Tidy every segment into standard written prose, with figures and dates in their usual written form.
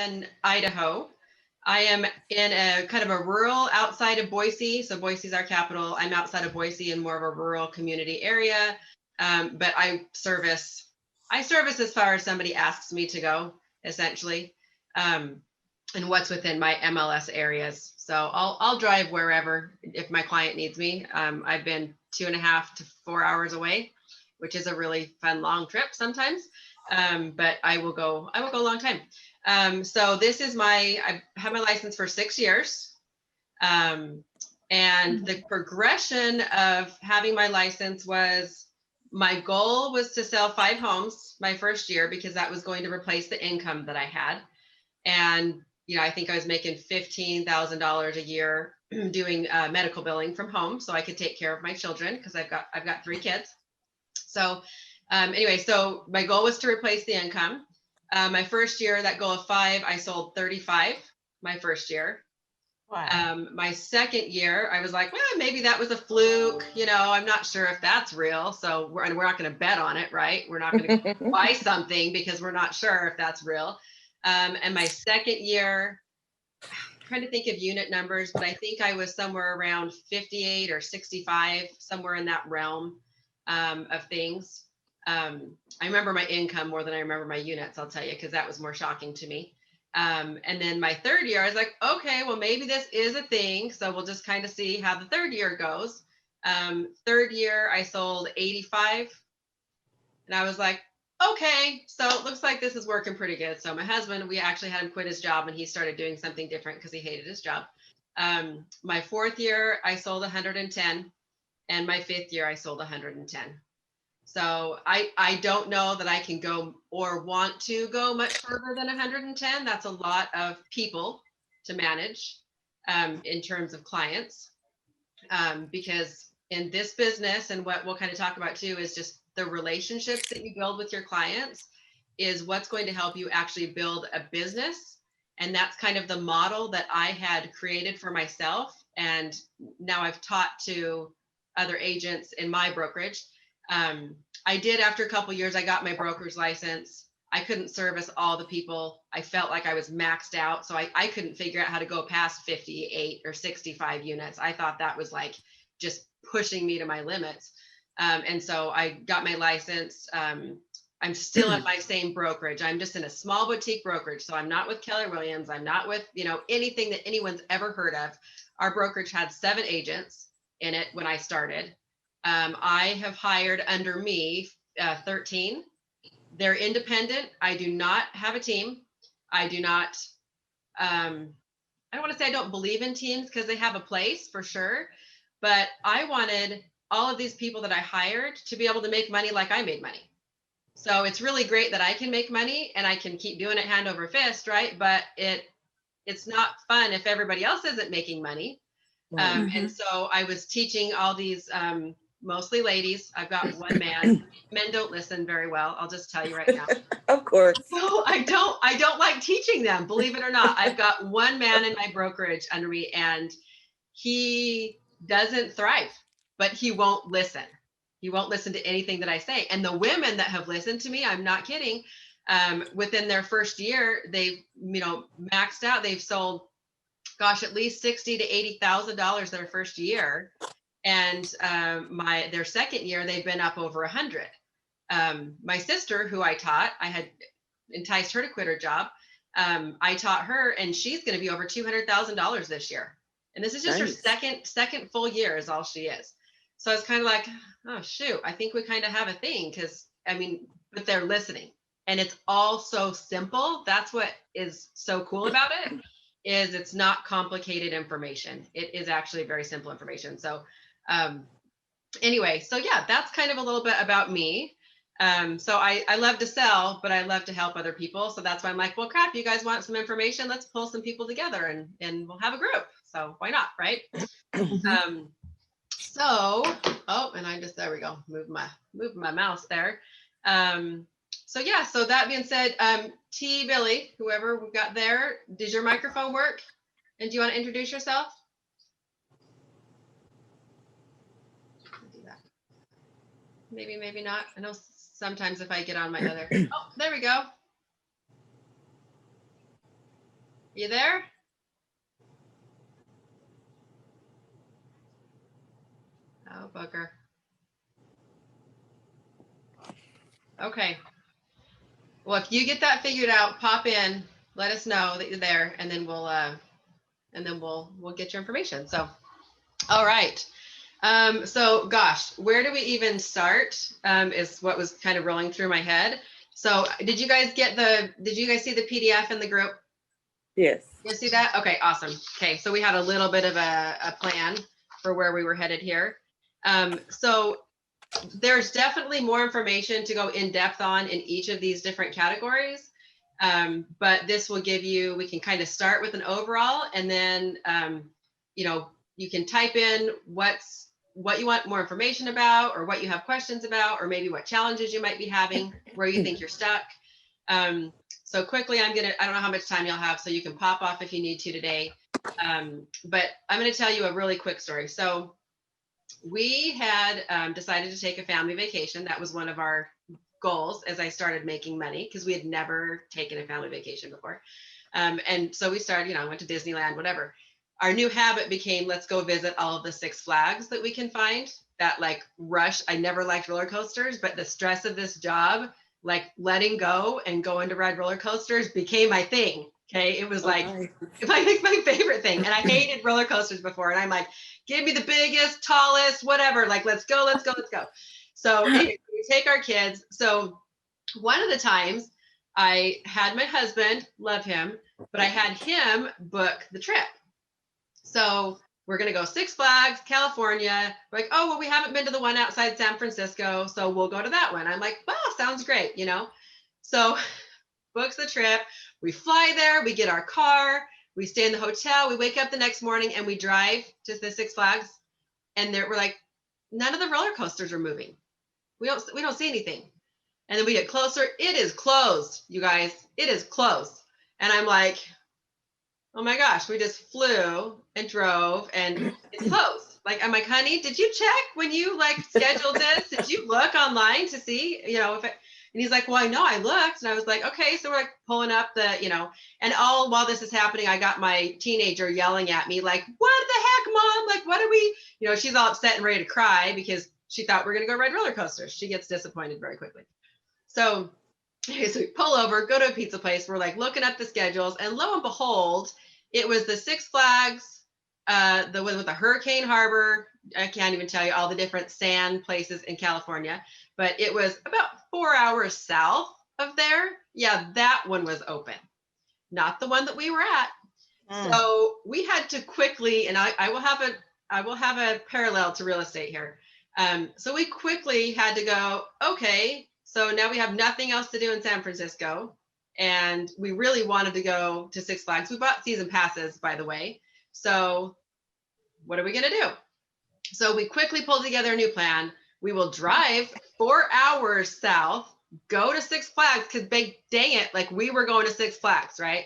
in Idaho. I am in a kind of a rural outside of Boise. So Boise is our capital. I'm outside of Boise in more of a rural community area. But I service as far as somebody asks me to go, essentially, and what's within my MLS areas. So I'll drive wherever if my client needs me. I've been 2.5 to 4 hours away, which is a really fun long trip sometimes. But I will go a long time. So I've had my license for 6 years. And the progression of having my license was, my goal was to sell 5 homes my first year, because that was going to replace the income that I had. And, I think I was making $15,000 a year doing medical billing from home, so I could take care of my children, because I've got 3 kids. So anyway, so my goal was to replace the income. My first year, that goal of 5, I sold 35 my first year. Wow. My second year, I was like, well, maybe that was a fluke. I'm not sure if that's real. So we're not going to bet on it, right? We're not going to buy something because we're not sure if that's real. And my second year, I'm trying to think of unit numbers, but I think I was somewhere around 58 or 65, somewhere in that realm of things. I remember my income more than I remember my units, I'll tell you, because that was more shocking to me. And then my third year, I was like, okay, well, maybe this is a thing. So we'll just kind of see how the third year goes. Third year, I sold 85. And I was like, okay, so it looks like this is working pretty good. So my husband, we actually had him quit his job, and he started doing something different because he hated his job. My fourth year, I sold 110. And my fifth year, I sold 110. So I don't know that I can go or want to go much further than 110. That's a lot of people to manage in terms of clients, because in this business, and what we'll kind of talk about too, is just the relationships that you build with your clients is what's going to help you actually build a business. And that's kind of the model that I had created for myself. And now I've taught to other agents in my brokerage. I did, after a couple of years, I got my broker's license. I couldn't service all the people. I felt like I was maxed out. So I couldn't figure out how to go past 58 or 65 units. I thought that was like just pushing me to my limits. And so I got my license. I'm still at my same brokerage. I'm just in a small boutique brokerage. So I'm not with Keller Williams. I'm not with, anything that anyone's ever heard of. Our brokerage had 7 agents in it when I started. I have hired under me 13. They're independent. I do not have a team. I do not, I don't want to say I don't believe in teams, because they have a place for sure. But I wanted all of these people that I hired to be able to make money like I made money. So it's really great that I can make money and I can keep doing it hand over fist, right? But it's not fun if everybody else isn't making money. And so I was teaching all these, mostly ladies. I've got one man. Men don't listen very well. I'll just tell you right now. Of course. So I don't like teaching them, believe it or not. I've got one man in my brokerage under me, and he doesn't thrive, but he won't listen. He won't listen to anything that I say. And the women that have listened to me, I'm not kidding, within their first year, they've, maxed out. They've sold, gosh, at least $60,000 to $80,000 their first year. And their second year, they've been up over 100. My sister, who I taught, I had enticed her to quit her job. I taught her, and she's going to be over $200,000 this year. And this is just her second full year is all she is. So I was kind of like, oh, shoot, I think we kind of have a thing, because, but they're listening. And it's all so simple. That's what is so cool about it, is it's not complicated information. It is actually very simple information. So anyway, so yeah, that's kind of a little bit about me. So I love to sell, but I love to help other people. So that's why I'm like, well, crap, you guys want some information? Let's pull some people together and we'll have a group. So why not, right? And I just, there we go, move my mouse there. So yeah, so that being said, T. Billy, whoever we've got there, does your microphone work? And do you want to introduce yourself? Do that. Maybe not. I know sometimes if I get on my other, oh, there we go. You there? Oh, bugger. Okay. Well, if you get that figured out, pop in, let us know that you're there, and then we'll get your information. So, all right. So gosh, where do we even start? Is what was kind of rolling through my head. So did you guys see the PDF in the group? Yes. You see that? Okay, awesome. Okay, so we had a little bit of a plan for where we were headed here. So there's definitely more information to go in depth on in each of these different categories. But this will give you, we can kind of start with an overall, and then, you can type in what you want more information about, or what you have questions about, or maybe what challenges you might be having, where you think you're stuck. So quickly, I don't know how much time you'll have, so you can pop off if you need to today. But I'm going to tell you a really quick story. So we had decided to take a family vacation. That was one of our goals as I started making money, because we had never taken a family vacation before. And so we started, went to Disneyland, whatever. Our new habit became, let's go visit all of the Six Flags that we can find. That like rush. I never liked roller coasters, but the stress of this job, like letting go and going to ride roller coasters, became my thing. Okay. It was like, my favorite thing. And I hated roller coasters before. And I'm like, give me the biggest, tallest, whatever. Like, let's go. So anyway, we take our kids. So one of the times I had my husband, love him, but I had him book the trip. So we're going to go Six Flags, California. We're like, oh, well, we haven't been to the one outside San Francisco, so we'll go to that one. I'm like, wow, sounds great, So books the trip. We fly there, we get our car, we stay in the hotel, we wake up the next morning and we drive to the Six Flags. And we're like, none of the roller coasters are moving. We don't see anything. And then we get closer. It is closed, you guys. It is closed. And I'm like, oh my gosh, we just flew and drove and it's closed. Like, I'm like, honey, did you check when you like scheduled this? Did you look online to see, if it, and he's like, well, I know I looked. And I was like, okay. So we're like pulling up and all while this is happening, I got my teenager yelling at me like, what the heck, mom? Like, what are we, she's all upset and ready to cry because she thought we are going to go ride roller coasters. She gets disappointed very quickly. So we pull over, go to a pizza place. We're like looking at the schedules, and lo and behold, it was the Six Flags, the one with the Hurricane Harbor. I can't even tell you all the different sand places in California, but it was about 4 hours south of there. Yeah, that one was open, not the one that we were at. So we had to quickly, and I will have a parallel to real estate here. So we quickly had to go, okay, so now we have nothing else to do in San Francisco. And we really wanted to go to Six Flags. We bought season passes, by the way. So what are we going to do? So we quickly pulled together a new plan. We will drive 4 hours south, go to Six Flags, because dang it, like we were going to Six Flags, right?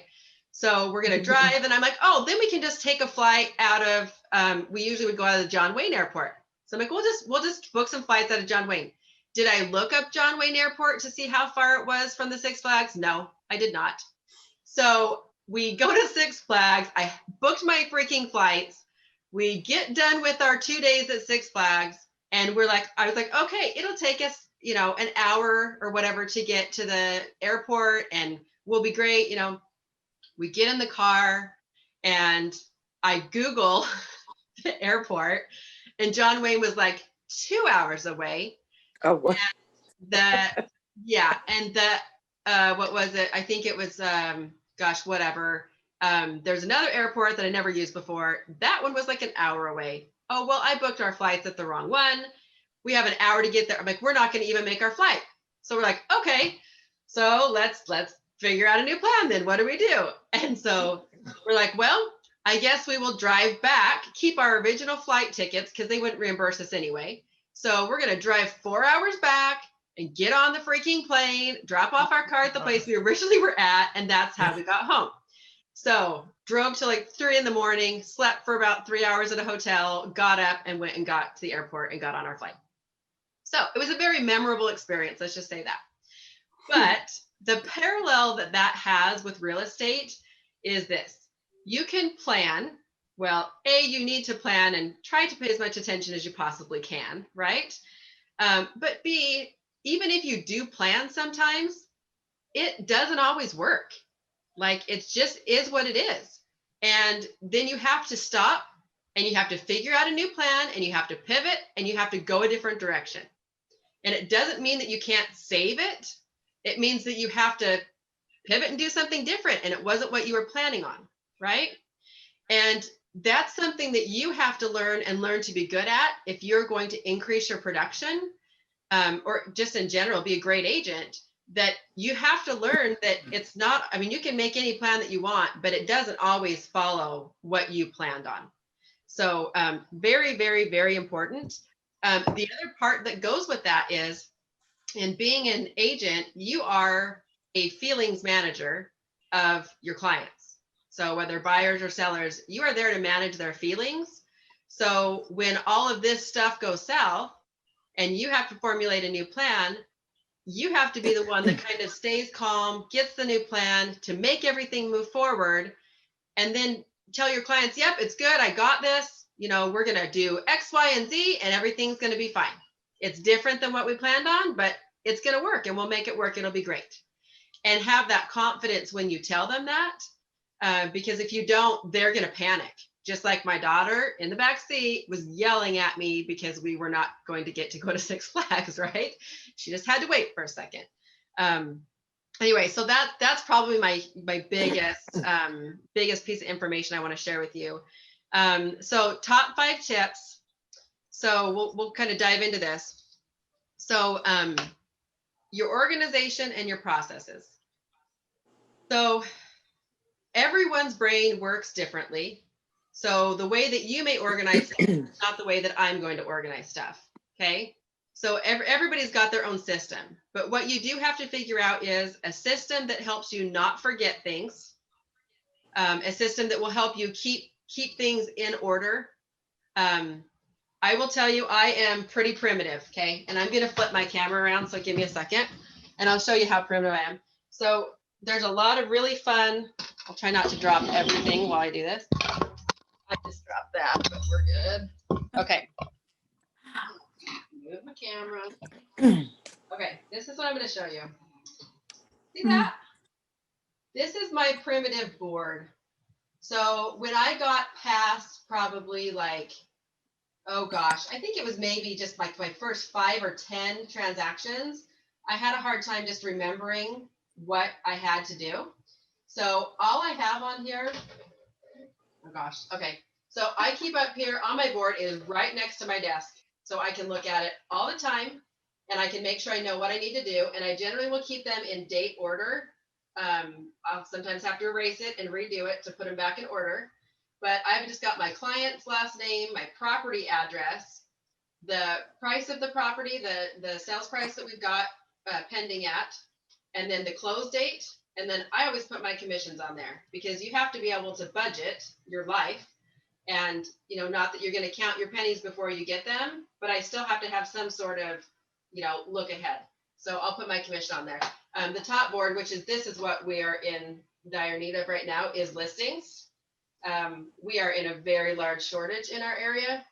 So we're going to drive. And I'm like, oh, then we can just take a flight out of, we usually would go out of the John Wayne Airport. So I'm like, we'll just book some flights out of John Wayne. Did I look up John Wayne Airport to see how far it was from the Six Flags? No, I did not. So we go to Six Flags. I booked my freaking flights. We get done with our 2 days at Six Flags. And I was like, okay, it'll take us, an hour or whatever to get to the airport and we'll be great. We get in the car and I Google the airport, and John Wayne was like 2 hours away. Oh, what? What was it? I think it was, whatever. There's another airport that I never used before. That one was like an hour away. Oh, well, I booked our flights at the wrong one. We have an hour to get there. I'm like, we're not going to even make our flight. So we're like, okay, so let's figure out a new plan then. What do we do? And so we're like, well, I guess we will drive back, keep our original flight tickets because they wouldn't reimburse us anyway. So we're going to drive 4 hours back and get on the freaking plane, drop off our car at the place we originally were at. And that's how we got home. So drove to like 3 a.m, slept for about 3 hours at a hotel, got up and went and got to the airport and got on our flight. So it was a very memorable experience. Let's just say that. But the parallel that has with real estate is this. You can plan. Well, A, you need to plan and try to pay as much attention as you possibly can, right? But B, even if you do plan sometimes, it doesn't always work. Like it's just is what it is. And then you have to stop and you have to figure out a new plan and you have to pivot and you have to go a different direction. And it doesn't mean that you can't save it. It means that you have to pivot and do something different. And it wasn't what you were planning on, right? And that's something that you have to learn and learn to be good at if you're going to increase your production, or just in general, be a great agent. That you have to learn that it's not, I mean, you can make any plan that you want, but it doesn't always follow what you planned on. So very, very, very important. The other part that goes with that is, in being an agent, you are a feelings manager of your clients. So whether buyers or sellers, you are there to manage their feelings. So when all of this stuff goes south and you have to formulate a new plan, you have to be the one that kind of stays calm, gets the new plan to make everything move forward, and then tell your clients, yep, it's good, I got this, we're going to do X, Y, and Z, and everything's going to be fine. It's different than what we planned on, but it's going to work, and we'll make it work. It'll be great. And have that confidence when you tell them that, because if you don't, they're going to panic. Just like my daughter in the back seat was yelling at me because we were not going to get to go to Six Flags, right? She just had to wait for a second. Anyway, so that's probably my biggest piece of information I want to share with you. So top 5 tips. So we'll kind of dive into this. So your organization and your processes. So everyone's brain works differently. So the way that you may organize stuff is not the way that I'm going to organize stuff. Okay. So everybody's got their own system, but what you do have to figure out is a system that helps you not forget things, a system that will help you keep things in order. I will tell you, I am pretty primitive. Okay. And I'm going to flip my camera around. So give me a second and I'll show you how primitive I am. So there's a lot of really fun. I'll try not to drop everything while I do this. I just dropped that, but we're good. Okay. Move my camera. Okay, this is what I'm going to show you. See that? This is my primitive board. So when I got past probably like, oh gosh, I think it was maybe just like my first 5 or 10 transactions, I had a hard time just remembering what I had to do. So all I have on here, oh gosh, okay. So I keep up here on my board is right next to my desk. So I can look at it all the time and I can make sure I know what I need to do. And I generally will keep them in date order. I'll sometimes have to erase it and redo it to put them back in order. But I've just got my client's last name, my property address, the price of the property, the sales price that we've got pending at, and then the close date. And then I always put my commissions on there because you have to be able to budget your life. And, not that you're going to count your pennies before you get them, but I still have to have some sort of, look ahead. So I'll put my commission on there. The top board, this is what we are in dire need of right now, is listings. We are in a very large shortage in our area.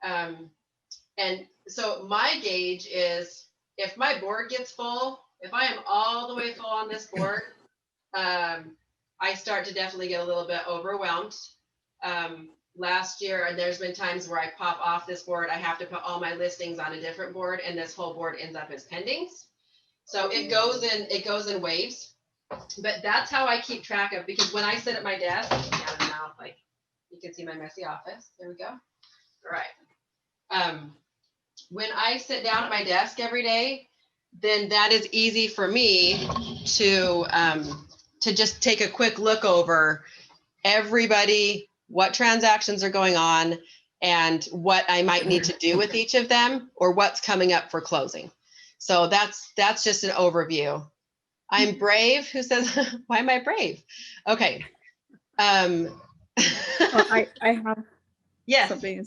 And so my gauge is if my board gets full, if I am all the way full on this board, I start to definitely get a little bit overwhelmed. Last year, and there's been times where I pop off this board, I have to put all my listings on a different board, and this whole board ends up as pendings. So it goes in waves, but that's how I keep track of, because when I sit at my desk, I don't know, like you can see my messy office. There we go. All right. When I sit down at my desk every day, then that is easy for me to just take a quick look over everybody, what transactions are going on, and what I might need to do with each of them, or what's coming up for closing. So that's just an overview. I'm brave. Who says, why am I brave? Okay. Well, I have yes. something.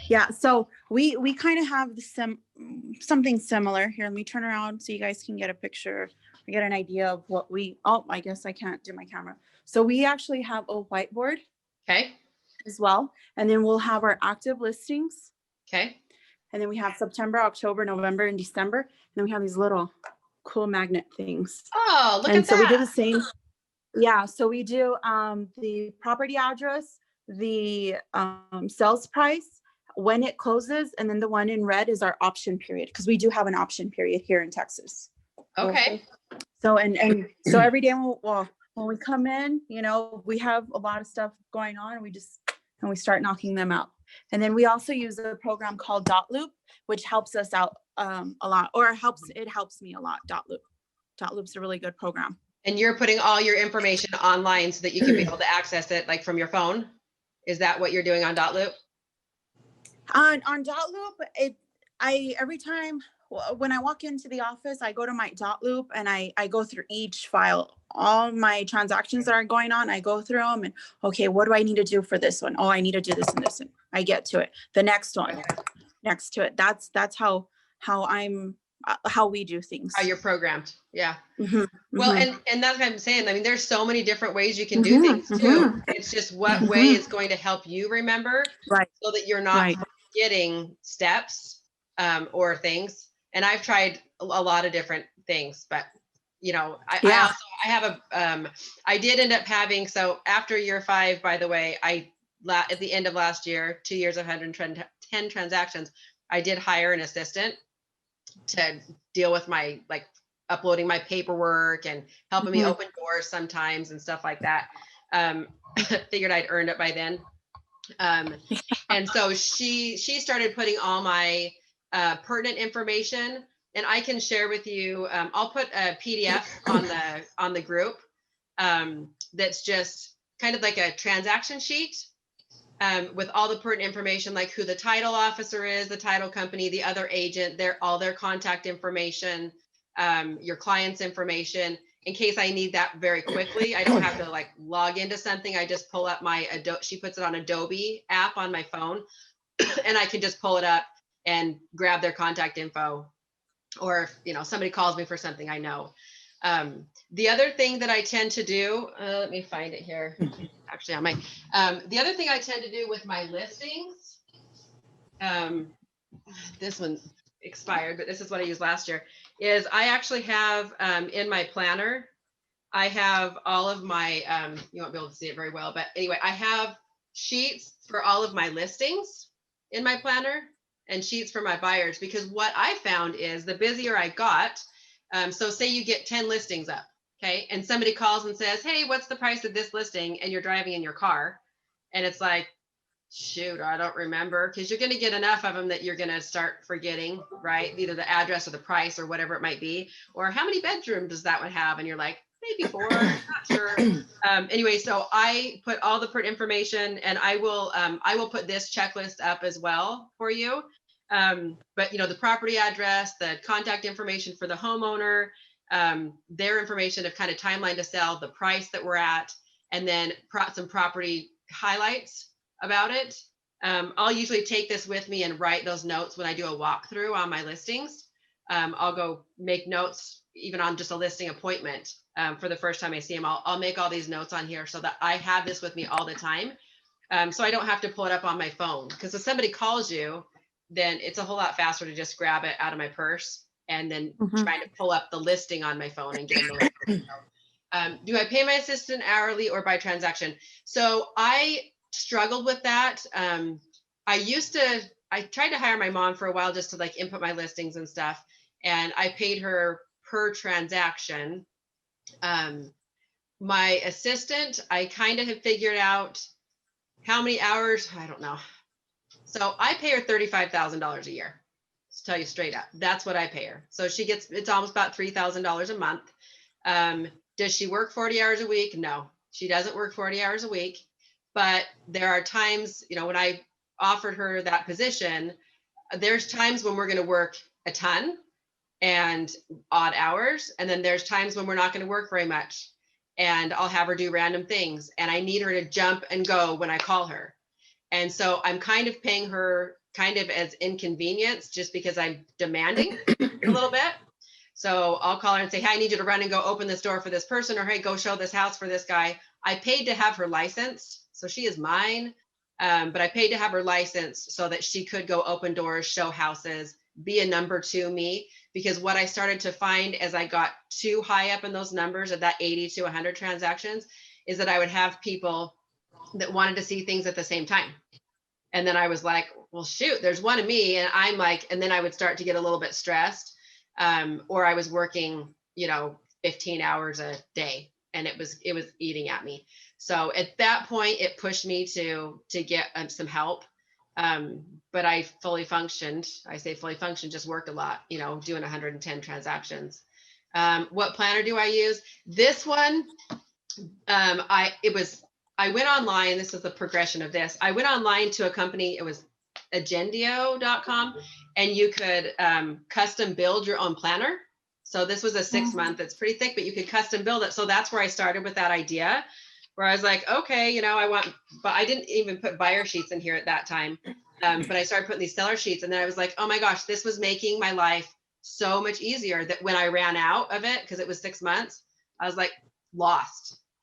Yeah. So we kind of have something similar here. Let me turn around so you guys can get a picture get an idea of what oh, I guess I can't do my camera. So we actually have a whiteboard Okay. as well. And then we'll have our active listings. Okay. And then we have September, October, November, and December. And then we have these little cool magnet things. Oh, look and at so that. we do the same. Yeah. So we do the property address, the sales price, when it closes, and then the one in red is our option period, because we do have an option period here in Texas. Okay. So and so every day when we come in, you know, we have a lot of stuff going on, and we start knocking them out. And then we also use a program called Dot Loop, which helps us out a lot, or it helps me a lot. Dot Loop's a really good program. And you're putting all your information online so that you can be able to access it like from your phone. Is that what you're doing on Dot Loop? On Dot Loop, every time when I walk into the office, I go to my Dot Loop and I go through each file, all my transactions that are going on. I go through them and, okay, what do I need to do for this one? Oh, I need to do this and this, and I get to it. The next one, next to it. That's how we do things. How you're programmed. Yeah. Mm-hmm, well, mm-hmm. and that's what I'm saying. I mean, there's so many different ways you can do things too. It's just what way is going to help you remember, right, so that you're not forgetting steps or things. And I've tried a lot of different things, but you know, I did end up having, so after year 5, by the way, at the end of last year, 2 years of 110 transactions, I did hire an assistant to deal with my, like, uploading my paperwork and helping me open doors sometimes and stuff like that. Figured I'd earned it by then. And so she started putting all my pertinent information, and I can share with you, I'll put a PDF on the group that's just kind of like a transaction sheet with all the pertinent information, like who the title officer is, the title company, the other agent, all their contact information, your client's information, in case I need that very quickly. I don't have to like log into something. I just pull up my Adobe. She puts it on Adobe app on my phone and I can just pull it up and grab their contact info. Or if, you know, somebody calls me for something, I know. The other thing that I tend to do, let me find it here. Actually, on my, the other thing I tend to do with my listings, this one expired, but this is what I used last year, is I actually have in my planner, I have all of my, you won't be able to see it very well, but anyway, I have sheets for all of my listings in my planner and sheets for my buyers, because what I found is the busier I got, so say you get 10 listings up, okay, and somebody calls and says, hey, what's the price of this listing? And you're driving in your car, and it's like, shoot, I don't remember, because you're going to get enough of them that you're going to start forgetting, right? Either the address or the price or whatever it might be, or how many bedrooms does that one have? And you're like, maybe 4, not sure. Anyway, so I put all the pertinent information, and I will put this checklist up as well for you. But you know, the property address, the contact information for the homeowner, their information of kind of timeline to sell, the price that we're at, and then some property highlights about it. I'll usually take this with me and write those notes when I do a walkthrough on my listings. I'll go make notes even on just a listing appointment for the first time I see them. I'll make all these notes on here so that I have this with me all the time. So I don't have to pull it up on my phone, because if somebody calls you, then it's a whole lot faster to just grab it out of my purse and then trying to pull up the listing on my phone and get them the right. Do I pay my assistant hourly or by transaction? So I struggled with that. I tried to hire my mom for a while just to like input my listings and stuff, and I paid her per transaction. My assistant, I kind of have figured out how many hours, I don't know. So I pay her $35,000 a year, to tell you straight up. That's what I pay her. So she gets, it's almost about $3,000 a month. Does she work 40 hours a week? No, she doesn't work 40 hours a week. But there are times, you know, when I offered her that position, there's times when we're going to work a ton and odd hours. And then there's times when we're not going to work very much, and I'll have her do random things, and I need her to jump and go when I call her. And so I'm kind of paying her kind of as inconvenience, just because I'm demanding a little bit. So I'll call her and say, hey, I need you to run and go open this door for this person, or hey, go show this house for this guy. I paid to have her licensed, so she is mine. But I paid to have her licensed so that she could go open doors, show houses, be a number two me. Because what I started to find as I got too high up in those numbers of that 80 to 100 transactions is that I would have people that wanted to see things at the same time. And then I was like, well, shoot, there's one of me. And I'm like, and then I would start to get a little bit stressed. Or I was working, 15 hours a day, and it was eating at me. So at that point, it pushed me to get some help. But I fully functioned. I say fully functioned, just worked a lot, doing 110 transactions. What planner do I use? This one, I went online. This is the progression of this. I went online to a company. It was agendio.com, and you could custom build your own planner. So this was a 6-month. It's pretty thick, but you could custom build it. So that's where I started with that idea, where I was like, okay, but I didn't even put buyer sheets in here at that time. But I started putting these seller sheets, and then I was like, oh my gosh, this was making my life so much easier, that when I ran out of it, because it was 6 months, I was like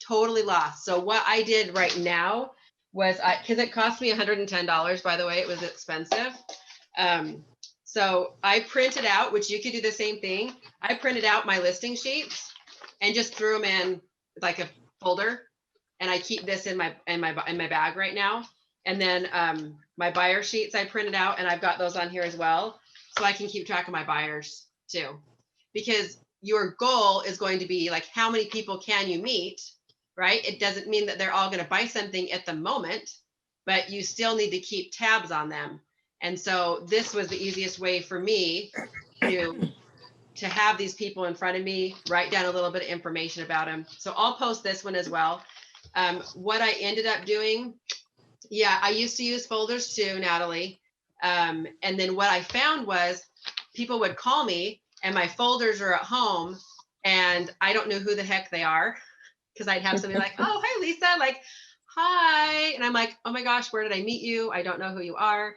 totally lost. So what I did right now was, because it cost me $110, by the way, it was expensive. So I printed out, which you could do the same thing. I printed out my listing sheets and just threw them in like a folder. And I keep this in my bag right now. And then my buyer sheets I printed out, and I've got those on here as well. So I can keep track of my buyers too. Because your goal is going to be like, how many people can you meet, right? It doesn't mean that they're all going to buy something at the moment, but you still need to keep tabs on them. And so this was the easiest way for me to have these people in front of me, write down a little bit of information about them. So I'll post this one as well. What I ended up doing, I used to use folders too, Natalie. And then what I found was people would call me and my folders are at home and I don't know who the heck they are, because I'd have somebody like, oh, hi, Lisa, like, hi. And I'm like, oh my gosh, where did I meet you? I don't know who you are.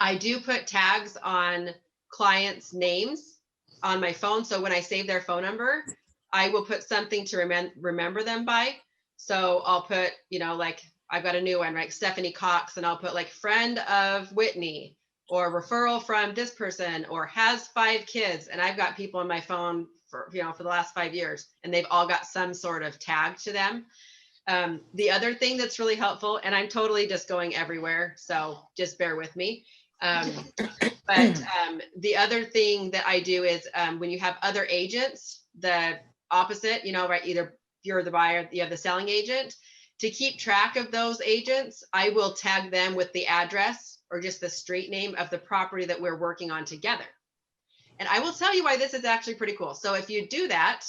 I do put tags on clients' names on my phone. So when I save their phone number, I will put something to remember them by. So I'll put, like, I've got a new one, right? Stephanie Cox, and I'll put like friend of Whitney, or referral from this person, or has 5 kids. And I've got people on my phone for the last 5 years, and they've all got some sort of tag to them. The other thing that's really helpful, and I'm totally just going everywhere, so just bear with me. But the other thing that I do is when you have other agents, the opposite, right? Either you're the buyer, you have the selling agent. To keep track of those agents, I will tag them with the address or just the street name of the property that we're working on together. And I will tell you why this is actually pretty cool. So if you do that,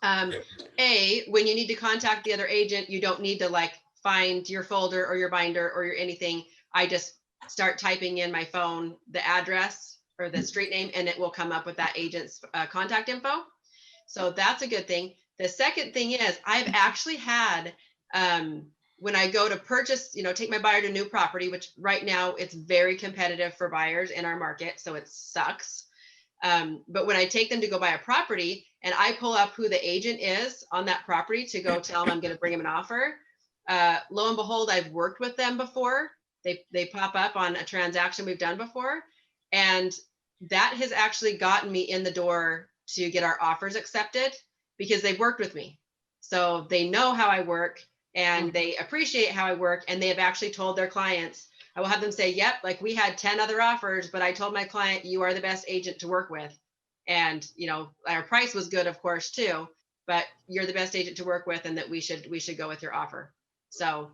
when you need to contact the other agent, you don't need to like find your folder or your binder or your anything. I just start typing in my phone the address or the street name, and it will come up with that agent's contact info. So that's a good thing. The second thing is, I've actually had, when I go to purchase, take my buyer to new property, which right now it's very competitive for buyers in our market, so it sucks. But when I take them to go buy a property and I pull up who the agent is on that property to go tell them I'm going to bring them an offer, lo and behold, I've worked with them before. They pop up on a transaction we've done before. And that has actually gotten me in the door to get our offers accepted, because they've worked with me. So they know how I work and they appreciate how I work. And they have actually told their clients, I will have them say, yep, like we had 10 other offers, but I told my client, you are the best agent to work with. And, our price was good, of course, too, but you're the best agent to work with, and that we should go with your offer. So,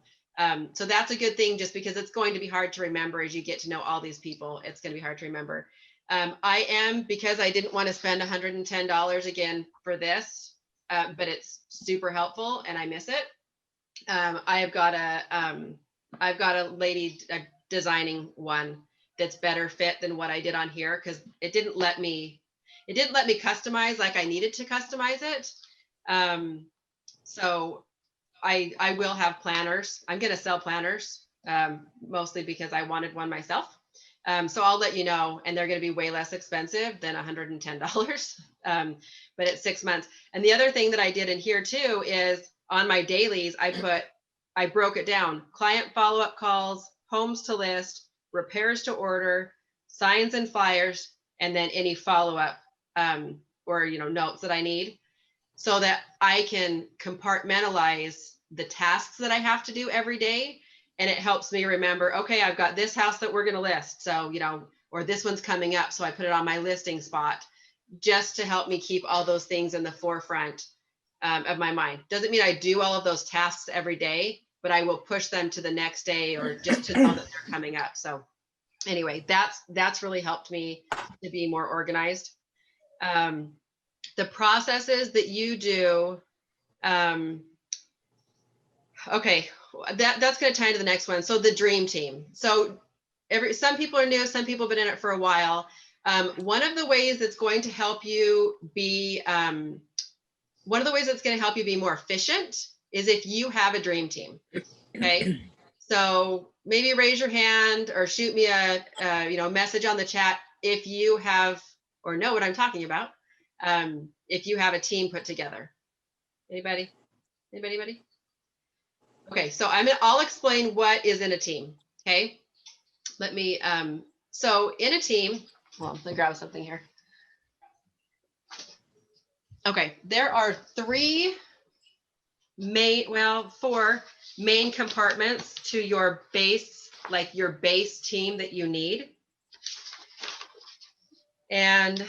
so that's a good thing, just because it's going to be hard to remember as you get to know all these people. It's going to be hard to remember. Because I didn't want to spend $110 again for this, but it's super helpful and I miss it. I've got a lady designing one that's better fit than what I did on here, because it didn't let me customize like I needed to customize it. So I will have planners. I'm going to sell planners, mostly because I wanted one myself. So I'll let you know, and they're going to be way less expensive than $110. But it's 6 months. And the other thing that I did in here too is on my dailies, I broke it down: client follow-up calls, homes to list, repairs to order, signs and flyers, and then any follow-up or notes that I need, so that I can compartmentalize the tasks that I have to do every day. And it helps me remember, okay, I've got this house that we're going to list. So, or this one's coming up. So I put it on my listing spot, just to help me keep all those things in the forefront of my mind. Doesn't mean I do all of those tasks every day, but I will push them to the next day, or just to know that they're coming up. So anyway, that's really helped me to be more organized. The processes that you do, okay, that's going to tie into the next one. So the dream team. So some people are new, some people have been in it for a while. One of the ways that's going to help you be more efficient is if you have a dream team. Okay. So maybe raise your hand or shoot me a message on the chat if you have, or know what I'm talking about. If you have a team put together. Anybody? Okay, so I'll explain what is in a team. Okay, let me, so in a team, well, let me grab something here. Okay, there are four main compartments to your base, like your base team that you need. And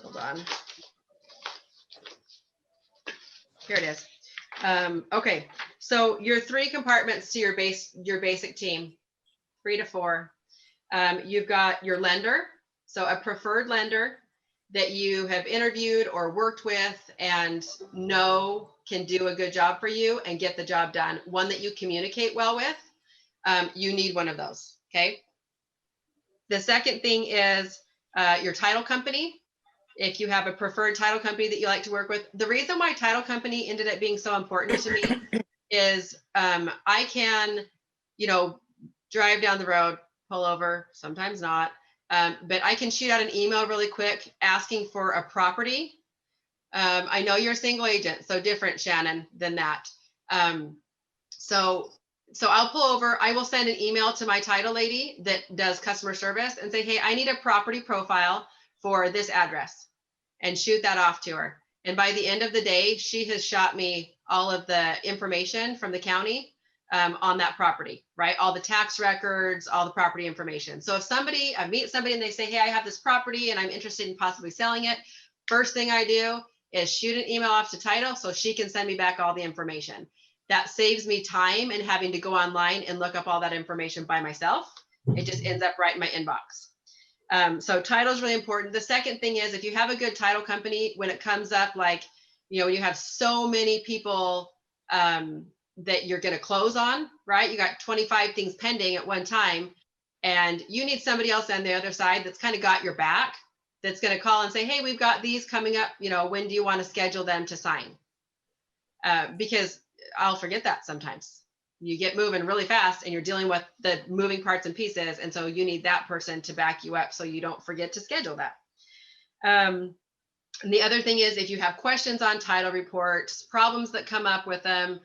hold on. Here it is. Okay, so your 3 compartments to your basic team, 3 to 4. You've got your lender, so a preferred lender that you have interviewed or worked with and know can do a good job for you and get the job done. One that you communicate well with. You need one of those. Okay. The second thing is your title company. If you have a preferred title company that you like to work with. The reason why title company ended up being so important to me is I can, drive down the road, pull over, sometimes not, but I can shoot out an email really quick asking for a property. I know you're a single agent, so different, Shannon, than that. So I'll pull over. I will send an email to my title lady that does customer service and say, hey, I need a property profile for this address, and shoot that off to her. And by the end of the day, she has shot me all of the information from the county on that property, right? All the tax records, all the property information. So if I meet somebody and they say, hey, I have this property and I'm interested in possibly selling it, first thing I do is shoot an email off to title so she can send me back all the information. That saves me time and having to go online and look up all that information by myself. It just ends up right in my inbox. So title is really important. The second thing is, if you have a good title company, when it comes up, like, when you have so many people that you're going to close on, right? You got 25 things pending at one time, and you need somebody else on the other side that's kind of got your back, that's going to call and say, hey, we've got these coming up, when do you want to schedule them to sign? Because I'll forget that sometimes. You get moving really fast and you're dealing with the moving parts and pieces. And so you need that person to back you up so you don't forget to schedule that. And the other thing is, if you have questions on title reports, problems that come up with them,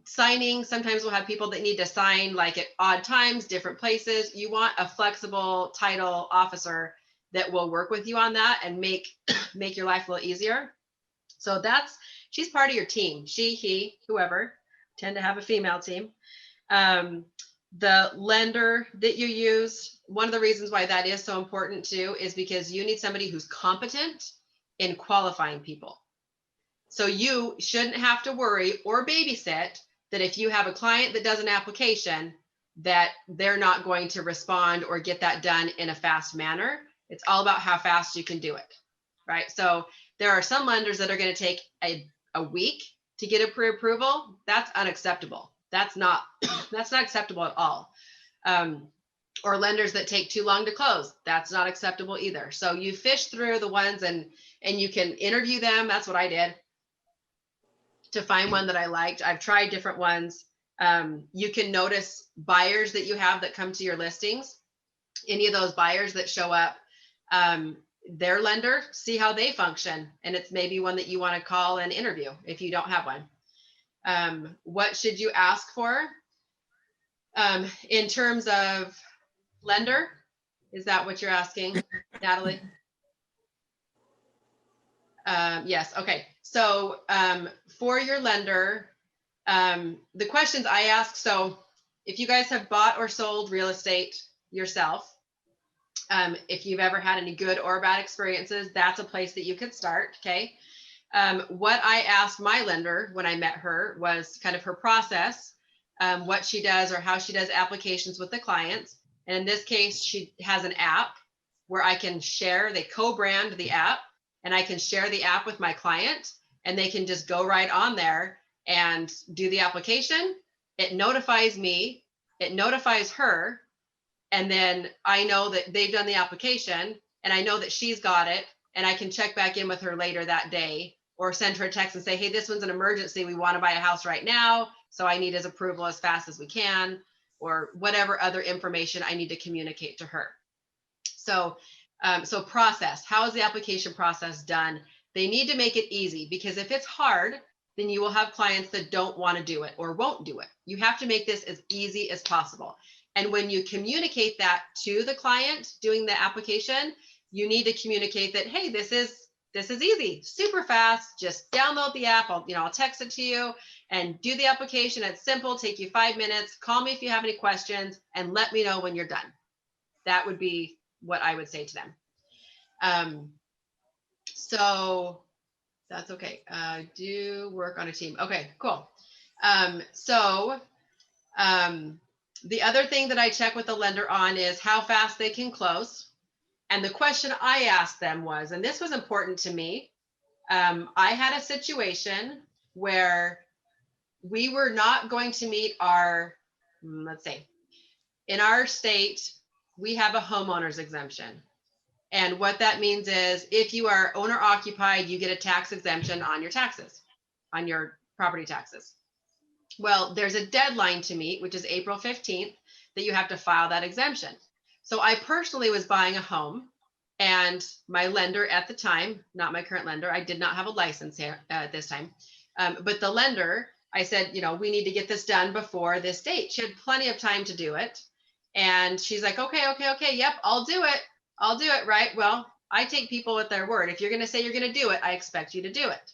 signing, sometimes we'll have people that need to sign like at odd times, different places. You want a flexible title officer that will work with you on that and make your life a little easier. So she's part of your team. She, he, whoever. Tend to have a female team. The lender that you use, one of the reasons why that is so important too is because you need somebody who's competent in qualifying people. So you shouldn't have to worry or babysit that if you have a client that does an application, that they're not going to respond or get that done in a fast manner. It's all about how fast you can do it, right? So there are some lenders that are going to take a week to get a pre-approval. That's unacceptable. That's not acceptable at all. Or lenders that take too long to close. That's not acceptable either. So you fish through the ones and you can interview them. That's what I did to find one that I liked. I've tried different ones. You can notice buyers that you have that come to your listings. Any of those buyers that show up, their lender, see how they function. And it's maybe one that you want to call and interview if you don't have one. What should you ask for? In terms of lender, is that what you're asking, Natalie? Yes. Okay. So for your lender, the questions I ask, so if you guys have bought or sold real estate yourself, if you've ever had any good or bad experiences, that's a place that you could start. Okay. What I asked my lender when I met her was kind of her process, what she does or how she does applications with the clients. And in this case, she has an app where I can share, they co-brand the app, and I can share the app with my client, and they can just go right on there and do the application. It notifies me, it notifies her, and then I know that they've done the application, and I know that she's got it, and I can check back in with her later that day or send her a text and say, hey, this one's an emergency. We want to buy a house right now, so I need his approval as fast as we can, or whatever other information I need to communicate to her. So, so process, how is the application process done? They need to make it easy, because if it's hard, then you will have clients that don't want to do it or won't do it. You have to make this as easy as possible. And when you communicate that to the client doing the application, you need to communicate that, hey, this is easy, super fast. Just download the app. I'll text it to you and do the application. It's simple, take you 5 minutes. Call me if you have any questions and let me know when you're done. That would be what I would say to them. So that's okay. Do work on a team. Okay, cool. The other thing that I check with the lender on is how fast they can close. And the question I asked them was, and this was important to me, I had a situation where we were not going to meet our, let's say, in our state, we have a homeowner's exemption. And what that means is if you are owner occupied, you get a tax exemption on your taxes, on your property taxes. Well, there's a deadline to meet, which is April 15th, that you have to file that exemption. So I personally was buying a home, and my lender at the time, not my current lender, I did not have a license here at this time, but the lender, I said, we need to get this done before this date. She had plenty of time to do it. And she's like, okay. Yep, I'll do it. Right. Well, I take people at their word. If you're going to say you're going to do it, I expect you to do it.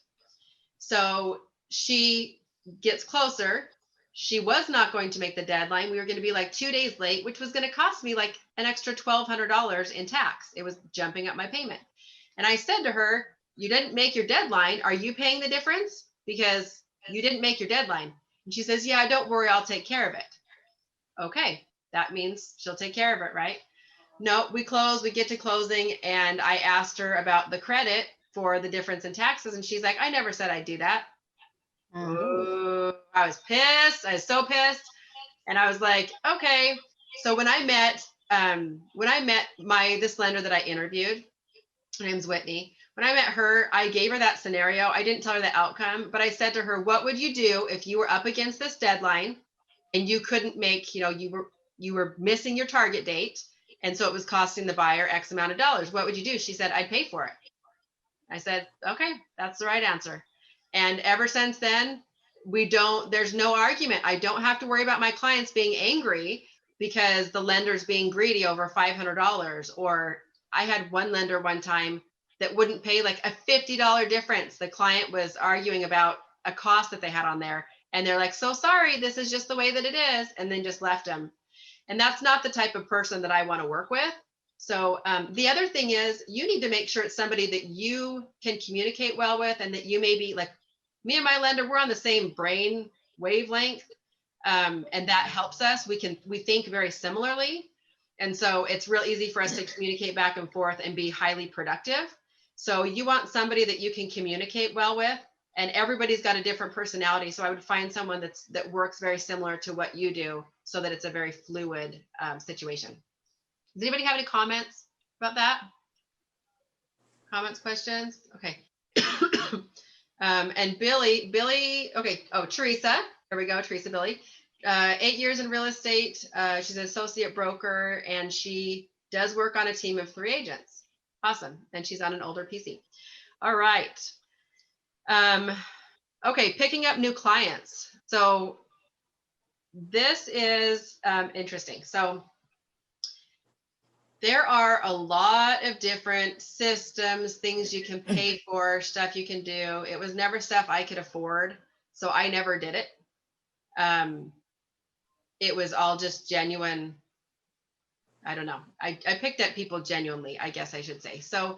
So she gets closer. She was not going to make the deadline. We were going to be like 2 days late, which was going to cost me like an extra $1,200 in tax. It was jumping up my payment. And I said to her, you didn't make your deadline. Are you paying the difference? Because you didn't make your deadline. And she says, yeah, don't worry, I'll take care of it. Okay, that means she'll take care of it, right? No, we get to closing, and I asked her about the credit for the difference in taxes, and she's like, I never said I'd do that. Oh, I was pissed. I was so pissed. And I was like, okay. So when I met this lender that I interviewed, her name's Whitney. When I met her, I gave her that scenario. I didn't tell her the outcome, but I said to her, what would you do if you were up against this deadline and you couldn't make, you were missing your target date, and so it was costing the buyer X amount of dollars? What would you do? She said, I'd pay for it. I said, okay, that's the right answer. And ever since then, there's no argument. I don't have to worry about my clients being angry because the lender's being greedy over $500. Or I had one lender one time that wouldn't pay like a $50 difference. The client was arguing about a cost that they had on there. And they're like, so sorry, this is just the way that it is. And then just left them. And that's not the type of person that I want to work with. So the other thing is you need to make sure it's somebody that you can communicate well with, and that you may be like, me and my lender, we're on the same brain wavelength. And that helps us. We think very similarly. And so it's real easy for us to communicate back and forth and be highly productive. So you want somebody that you can communicate well with, and everybody's got a different personality. So I would find someone that works very similar to what you do, so that it's a very fluid situation. Does anybody have any comments about that? Comments, questions? Okay. And Billy, okay. Oh, Teresa, there we go. Teresa, Billy. 8 years in real estate. She's an associate broker, and she does work on a team of 3 agents. Awesome. And she's on an older PC. All right. Okay, picking up new clients. So this is interesting. So there are a lot of different systems, things you can pay for, stuff you can do. It was never stuff I could afford, so I never did it. It was all just genuine. I don't know. I picked up people genuinely, I guess I should say. So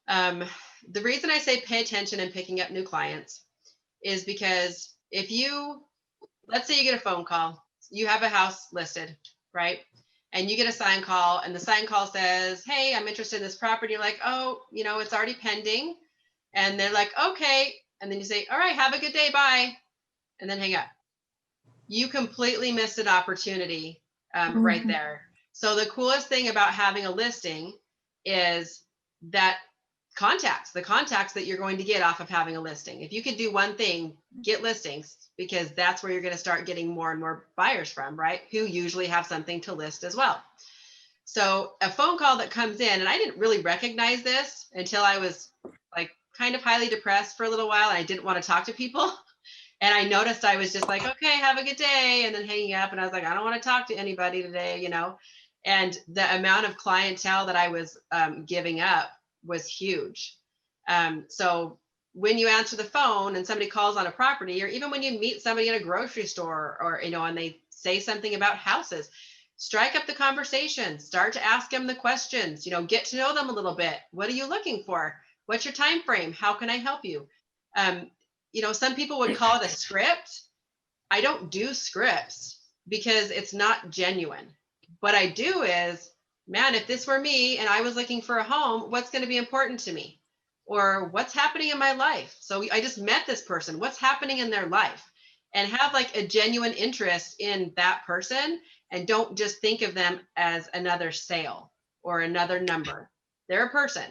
the reason I say pay attention in picking up new clients is because if you, let's say you get a phone call, you have a house listed, right? And you get a sign call, and the sign call says, hey, I'm interested in this property. You're like, oh, it's already pending. And they're like, okay. And then you say, all right, have a good day. Bye. And then hang up. You completely missed an opportunity right there. So the coolest thing about having a listing is that the contacts that you're going to get off of having a listing. If you could do one thing, get listings, because that's where you're going to start getting more and more buyers from, right? Who usually have something to list as well. So a phone call that comes in, and I didn't really recognize this until I was like kind of highly depressed for a little while. And I didn't want to talk to people. And I noticed I was just like, okay, have a good day. And then hanging up. And I was like, I don't want to talk to anybody today, And the amount of clientele that I was giving up was huge. So when you answer the phone and somebody calls on a property, or even when you meet somebody in a grocery store, or, and they say something about houses, strike up the conversation, start to ask them the questions, get to know them a little bit. What are you looking for? What's your time frame? How can I help you? Some people would call it a script. I don't do scripts because it's not genuine. What I do is, man, if this were me and I was looking for a home, what's going to be important to me? Or what's happening in my life? So I just met this person. What's happening in their life? And have like a genuine interest in that person, and don't just think of them as another sale or another number. They're a person.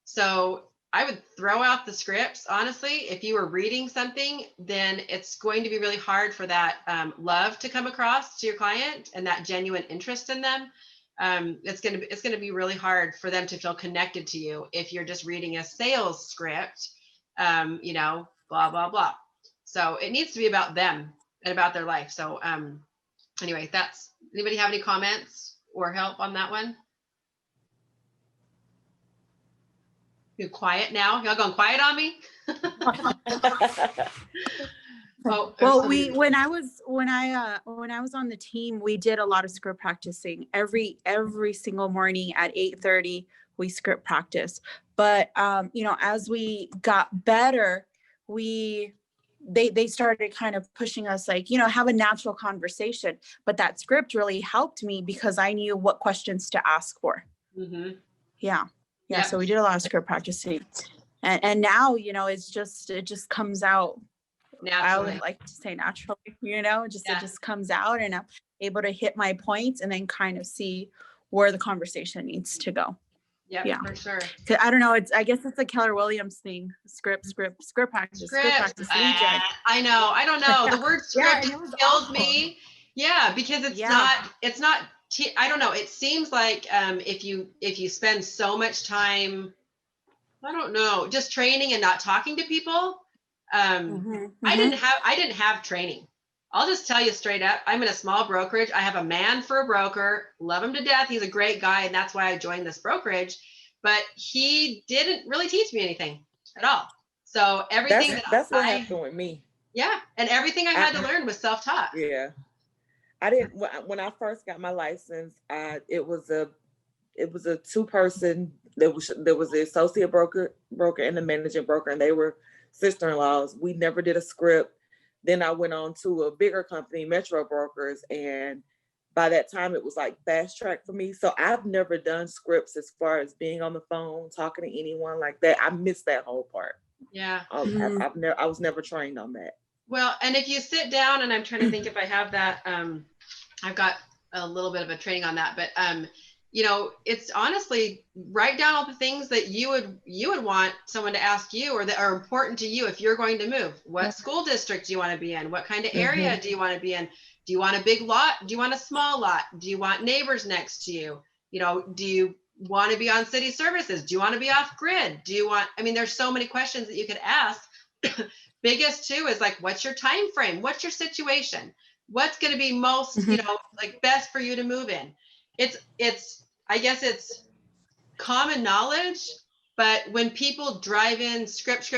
So I would throw out the scripts. Honestly, if you were reading something, then it's going to be really hard for that love to come across to your client and that genuine interest in them. It's going to be really hard for them to feel connected to you if you're just reading a sales script, blah, blah, blah. So it needs to be about them and about their life. So anyway, anybody have any comments or help on that one? You're quiet now. Y'all going quiet on me? Oh, well, when I was on the team, we did a lot of script practicing every single morning at 8:30. We script practice, but as we got better, they started kind of pushing us, like, have a natural conversation. But that script really helped me because I knew what questions to ask for. Mm-hmm. Yeah. Yep. So we did a lot of script practicing, and now it just comes out. Naturally. I would like to say naturally, it just comes out, and I'm able to hit my points and then kind of see where the conversation needs to go. Yeah, for sure. I don't know. I guess it's a Keller Williams thing. Script practice. I know. I don't know. The word script kills me. Yeah, because it's not. I don't know. It seems like if you spend so much time, I don't know, just training and not talking to people. I didn't have training. I'll just tell you straight up. I'm in a small brokerage. I have a man for a broker. Love him to death. He's a great guy, and that's why I joined this brokerage. But he didn't really teach me anything at all. So everything that's what happened with me. Yeah, and everything I had to learn was self-taught. Yeah, I didn't. When I first got my license, it was a 2-person. There was the associate broker and the managing broker, and they were sister-in-laws. We never did a script. Then I went on to a bigger company, Metro Brokers, and by that time it was like fast track for me. So I've never done scripts as far as being on the phone, talking to anyone like that. I missed that whole part. Yeah. I was never trained on that. Well, and if you sit down, and I'm trying to think if I have that, I've got a little bit of a training on that, but it's honestly write down all the things that you would want someone to ask you, or that are important to you if you're going to move. What school district do you want to be in? What kind of area do you want to be in? Do you want a big lot? Do you want a small lot? Do you want neighbors next to you? Do you want to be on city services? Do you want to be off grid? There's so many questions that you could ask. Biggest too is like, what's your time frame? What's your situation? What's going to be most, like best for you to move in? I guess it's common knowledge, but when people drive in script,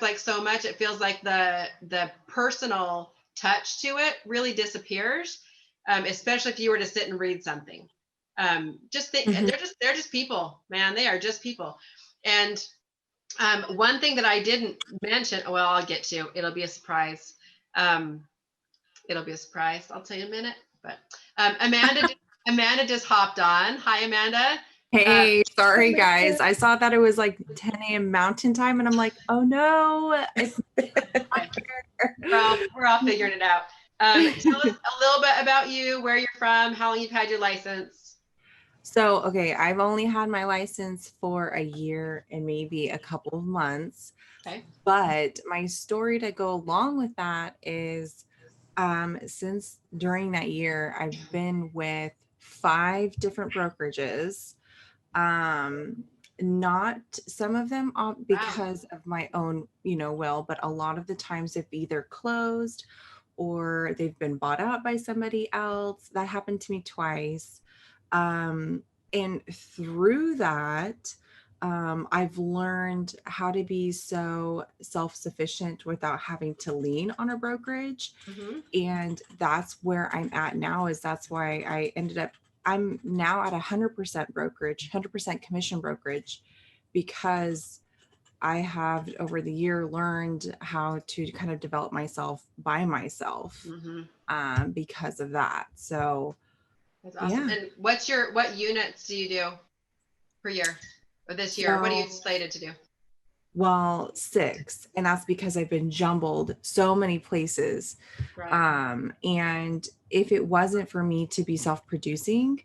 like so much, it feels like the personal touch to it really disappears. Especially if you were to sit and read something. Just think, they're just people, man. They are just people. And one thing that I didn't mention, well, I'll get to, it'll be a surprise. I'll tell you in a minute, but Amanda just hopped on. Hi, Amanda. Hey, sorry guys. I saw that it was like 10 a.m. Mountain Time, and I'm like, oh no. We're all figuring it out. Tell us a little bit about you, where you're from, how long you've had your license. So, okay, I've only had my license for a year and maybe a couple of months. Okay. But my story to go along with that is since during that year, I've been with 5 different brokerages. Not some of them because of my own, will, but a lot of the times they've either closed or they've been bought out by somebody else. That happened to me twice. And through that, I've learned how to be so self-sufficient without having to lean on a brokerage. And that's where I'm at now. That's why I'm now at 100% brokerage, 100% commission brokerage, because I have over the year learned how to kind of develop myself by myself because of that. So that's awesome. Yeah. And what units do you do per year or this year? What are you slated to do? Well, 6, and that's because I've been jumbled so many places. Right. And if it wasn't for me to be self-producing,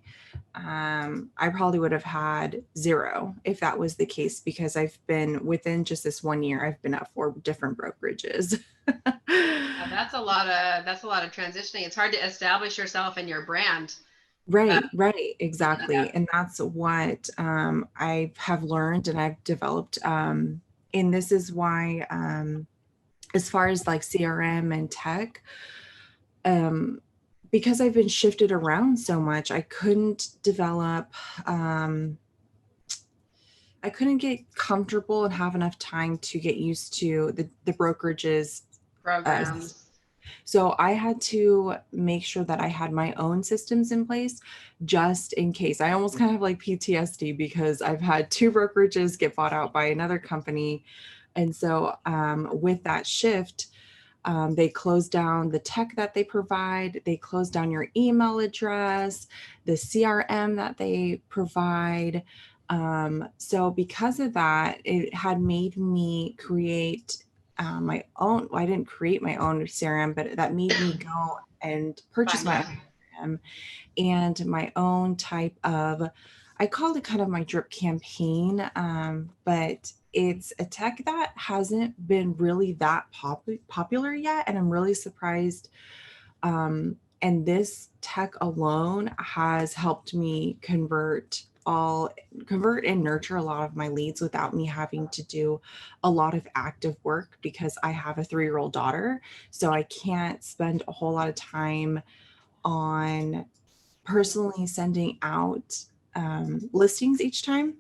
I probably would have had 0 if that was the case, because I've been within just this 1 year, I've been at 4 different brokerages. That's a lot of transitioning. It's hard to establish yourself and your brand. Right, exactly. Yeah. And that's what I have learned and I've developed. And this is why, as far as like CRM and tech, because I've been shifted around so much, I couldn't develop, I couldn't get comfortable and have enough time to get used to the brokerages programs. So I had to make sure that I had my own systems in place just in case. I almost kind of like PTSD because I've had 2 brokerages get bought out by another company. And so with that shift, they closed down the tech that they provide. They closed down your email address, the CRM that they provide. So because of that, it had made me create my own. I didn't create my own CRM, but that made me go and purchase my own CRM and my own type of, I called it kind of my drip campaign, but it's a tech that hasn't been really that popular yet. And I'm really surprised. And this tech alone has helped me convert and nurture a lot of my leads without me having to do a lot of active work, because I have a 3-year-old daughter. So I can't spend a whole lot of time on personally sending out listings each time.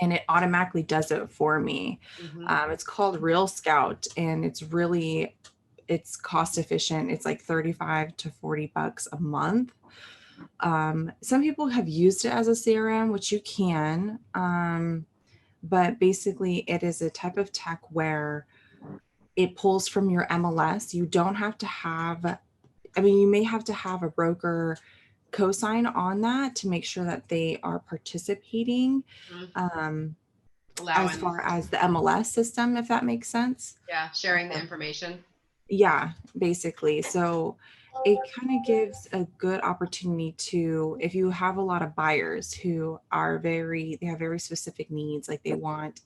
And it automatically does it for me. It's called Real Scout, and it's cost efficient. It's like $35 to $40 a month. Some people have used it as a CRM, which you can, but basically it is a type of tech where it pulls from your MLS. You don't have to have, you may have to have a broker co-sign on that to make sure that they are participating as far as the MLS system, if that makes sense. Yeah, sharing the information. Yeah, basically. So it kind of gives a good opportunity to, if you have a lot of buyers who are they have very specific needs, like they want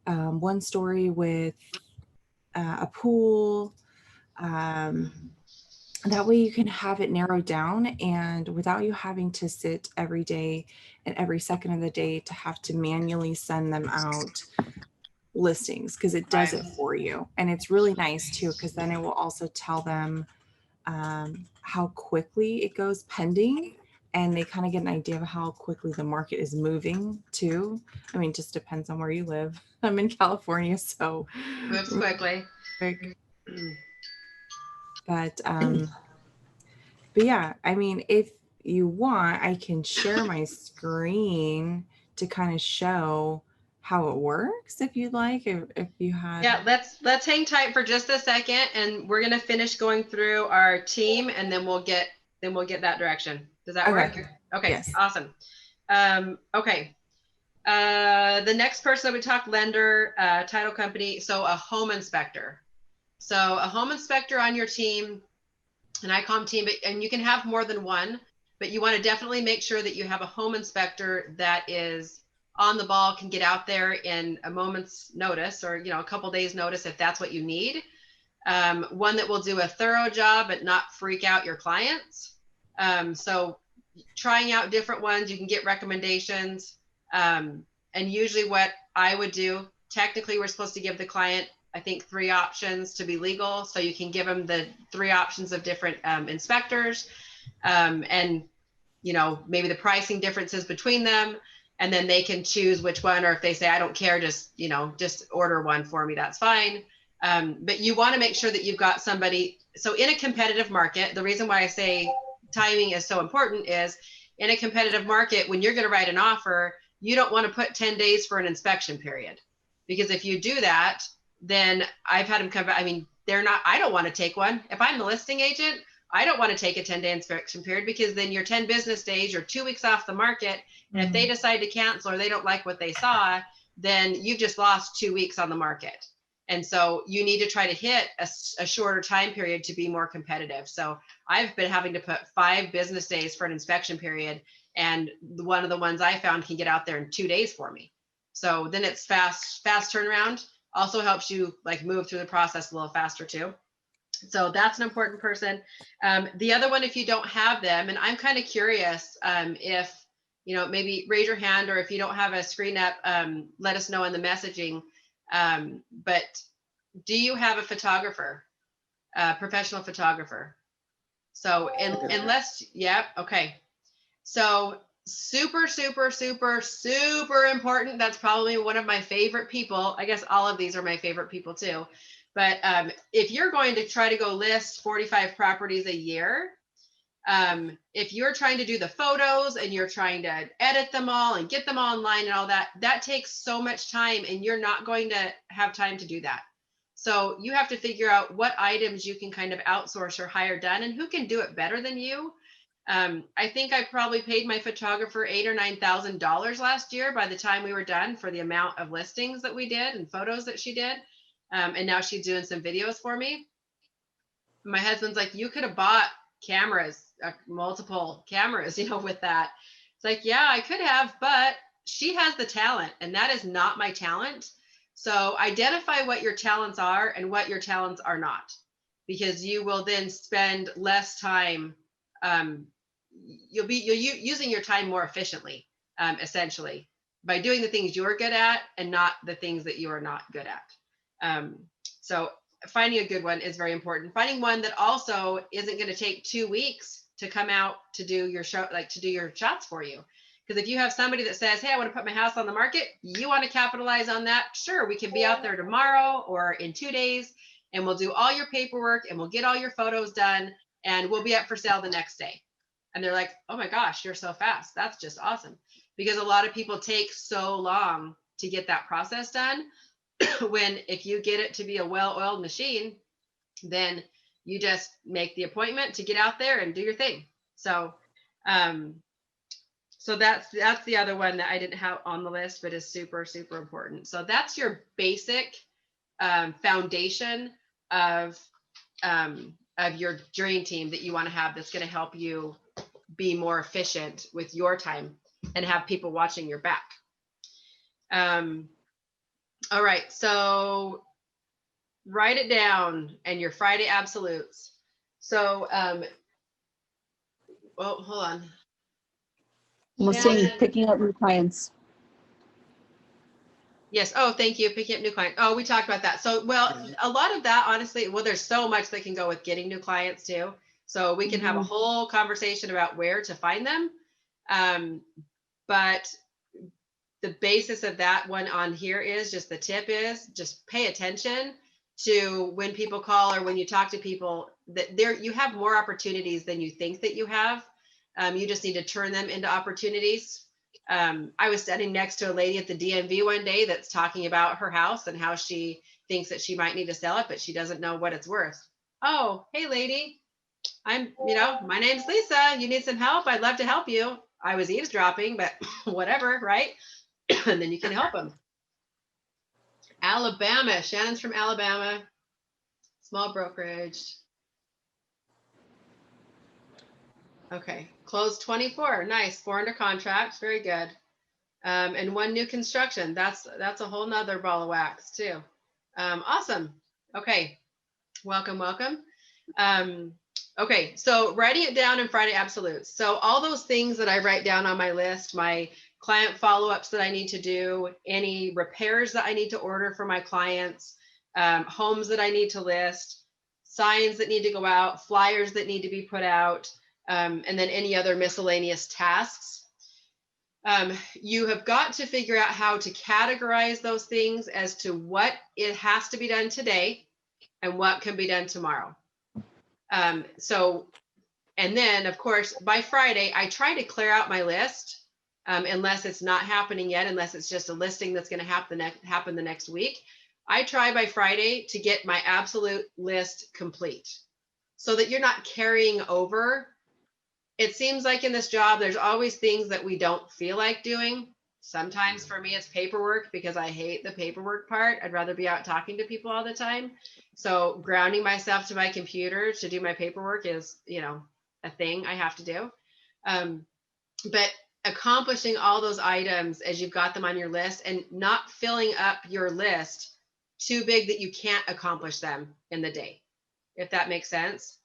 one story with a pool. That way you can have it narrowed down, and without you having to sit every day and every second of the day to have to manually send them out listings, because it does Right. it for you. And it's really nice too, because then it will also tell them how quickly it goes pending, and they kind of get an idea of how quickly the market is moving too. I mean, it just depends on where you live. I'm in California, so Moves quickly. quick. But yeah, I mean, if you want, I can share my screen to kind of show how it works if you'd like, if you had. Yeah, let's hang tight for just a second, and we're gonna finish going through our team, and then we'll get that direction. Does that work? Okay, Yes. awesome. Okay. The next person that we talked, lender, title company, so a home inspector. So a home inspector on your team, an ICOM team, and you can have more than one, but you want to definitely make sure that you have a home inspector that is on the ball, can get out there in a moment's notice, or a couple days notice if that's what you need. One that will do a thorough job but not freak out your clients. So trying out different ones, you can get recommendations. And usually what I would do, technically we're supposed to give the client, I think, 3 options to be legal. So you can give them the 3 options of different inspectors, and maybe the pricing differences between them. And then they can choose which one, or if they say, I don't care, just order one for me, that's fine. But you want to make sure that you've got somebody. So in a competitive market, the reason why I say timing is so important is, in a competitive market, when you're going to write an offer, you don't want to put 10 days for an inspection period, because if you do that, then I've had them come back. I mean, I don't want to take one. If I'm the listing agent, I don't want to take a 10-day inspection period, because then you're 10 business days, you're 2 weeks off the market. And if they decide to cancel, or they don't like what they saw, then you've just lost 2 weeks on the market. And so you need to try to hit a shorter time period to be more competitive. So I've been having to put 5 business days for an inspection period. And one of the ones I found can get out there in 2 days for me. So then it's fast turnaround. Also helps you move through the process a little faster too. So that's an important person. The other one, if you don't have them, and I'm kind of curious if, maybe raise your hand, or if you don't have a screen up, let us know in the messaging. But do you have a photographer, professional photographer? So unless, yeah, okay. So super, super, super, super important. That's probably one of my favorite people. I guess all of these are my favorite people too. But if you're going to try to go list 45 properties a year, if you're trying to do the photos and you're trying to edit them all and get them online and all that, that takes so much time, and you're not going to have time to do that. So you have to figure out what items you can kind of outsource or hire done, and who can do it better than you. I think I probably paid my photographer $8,000 or $9,000 last year by the time we were done, for the amount of listings that we did and photos that she did. And now she's doing some videos for me. My husband's like, you could have bought cameras, multiple cameras, with that. It's like, yeah, I could have, but she has the talent, and that is not my talent. So identify what your talents are and what your talents are not, because you will then spend less time. You'll be using your time more efficiently, essentially, by doing the things you're good at and not the things that you are not good at. So finding a good one is very important. Finding one that also isn't going to take 2 weeks to come out to do your show, to do your shots for you. Because if you have somebody that says, hey, I want to put my house on the market, you want to capitalize on that, sure, we can be out there tomorrow or in 2 days, and we'll do all your paperwork, and we'll get all your photos done, and we'll be up for sale the next day. And they're like, oh my gosh, you're so fast. That's just awesome. Because a lot of people take so long to get that process done. When if you get it to be a well-oiled machine, then you just make the appointment to get out there and do your thing. So so that's the other one that I didn't have on the list, but is super, super important. So that's your basic foundation of of your dream team that you want to have that's going to help you be more efficient with your time and have people watching your back. All right, so write it down and your Friday absolutes. So, well, hold on. I'm saying Shannon. picking up new clients. Yes. Oh, thank you. Picking up new clients. Oh, we talked about that. So, well, a lot of that, honestly, well, there's so much that can go with getting new clients too. So we can have a whole conversation about where to find them. But the basis of that one on here is just the tip is just pay attention to when people call or when you talk to people, that there you have more opportunities than you think that you have. You just need to turn them into opportunities. I was standing next to a lady at the DMV one day that's talking about her house and how she thinks that she might need to sell it, but she doesn't know what it's worth. Oh, hey lady, my name's Lisa. You need some help? I'd love to help you. I was eavesdropping, but whatever, right? And then you can help them. Alabama. Shannon's from Alabama. Small brokerage. Okay. Closed 24. Nice. 4 under contract. Very good. And 1 new construction. That's a whole nother ball of wax too. Awesome. Okay. Welcome. Okay. So writing it down in Friday absolutes. So all those things that I write down on my list, my client follow-ups that I need to do, any repairs that I need to order for my clients, homes that I need to list, signs that need to go out, flyers that need to be put out, and then any other miscellaneous tasks. You have got to figure out how to categorize those things as to what it has to be done today and what can be done tomorrow. And then of course, by Friday, I try to clear out my list. Unless it's not happening yet, unless it's just a listing that's going to happen the next week. I try by Friday to get my absolute list complete so that you're not carrying over. It seems like in this job, there's always things that we don't feel like doing. Sometimes for me, it's paperwork because I hate the paperwork part. I'd rather be out talking to people all the time. So grounding myself to my computer to do my paperwork is, a thing I have to do. But accomplishing all those items as you've got them on your list and not filling up your list too big that you can't accomplish them in the day, if that makes sense.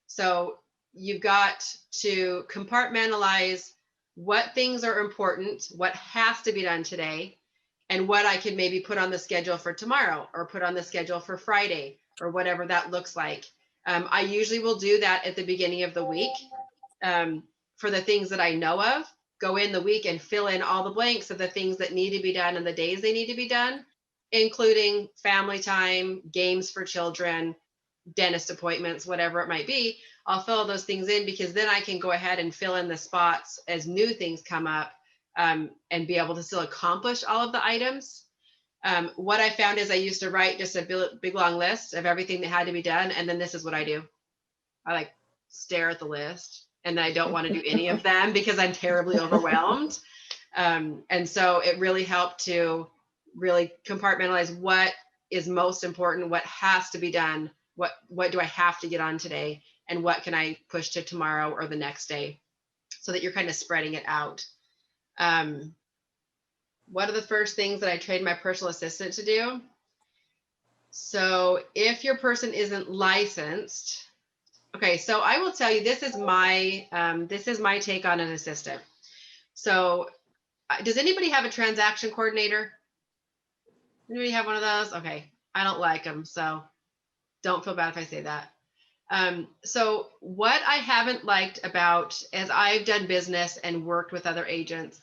So you've got to compartmentalize what things are important, what has to be done today, and what I could maybe put on the schedule for tomorrow or put on the schedule for Friday or whatever that looks like. I usually will do that at the beginning of the week for the things that I know of. Go in the week and fill in all the blanks of the things that need to be done and the days they need to be done, including family time, games for children, dentist appointments, whatever it might be. I'll fill those things in because then I can go ahead and fill in the spots as new things come up and be able to still accomplish all of the items. What I found is I used to write just a big long list of everything that had to be done. And then this is what I do. I stare at the list. And then I don't want to do any of them because I'm terribly overwhelmed. And so it really helped to really compartmentalize what is most important, what has to be done, what do I have to get on today, and what can I push to tomorrow or the next day, so that you're kind of spreading it out. What are the first things that I trained my personal assistant to do? So if your person isn't licensed, okay, so I will tell you, this is my take on an assistant. So does anybody have a transaction coordinator? Anybody have one of those? Okay, I don't like them, so don't feel bad if I say that. So what I haven't liked about, as I've done business and worked with other agents,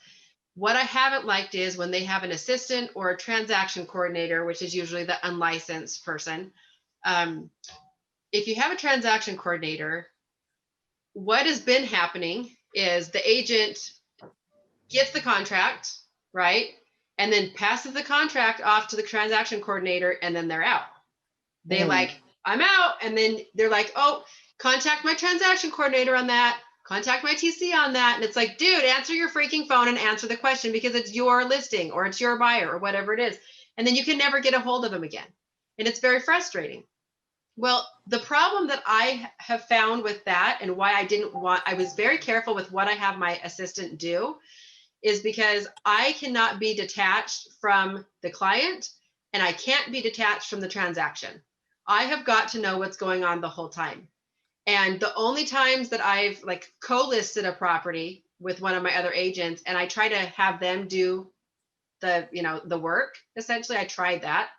what I haven't liked is when they have an assistant or a transaction coordinator, which is usually the unlicensed person. If you have a transaction coordinator, what has been happening is the agent gets the contract, right? And then passes the contract off to the transaction coordinator, and then they're out. They I'm out. And then they're like, oh, contact my transaction coordinator on that, contact my TC on that. And it's like, dude, answer your freaking phone and answer the question, because it's your listing or it's your buyer or whatever it is. And then you can never get a hold of them again. And it's very frustrating. Well, the problem that I have found with that, and why I was very careful with what I have my assistant do, is because I cannot be detached from the client and I can't be detached from the transaction. I have got to know what's going on the whole time. And the only times that I've like co-listed a property with one of my other agents and I try to have them do the work, essentially, I tried that,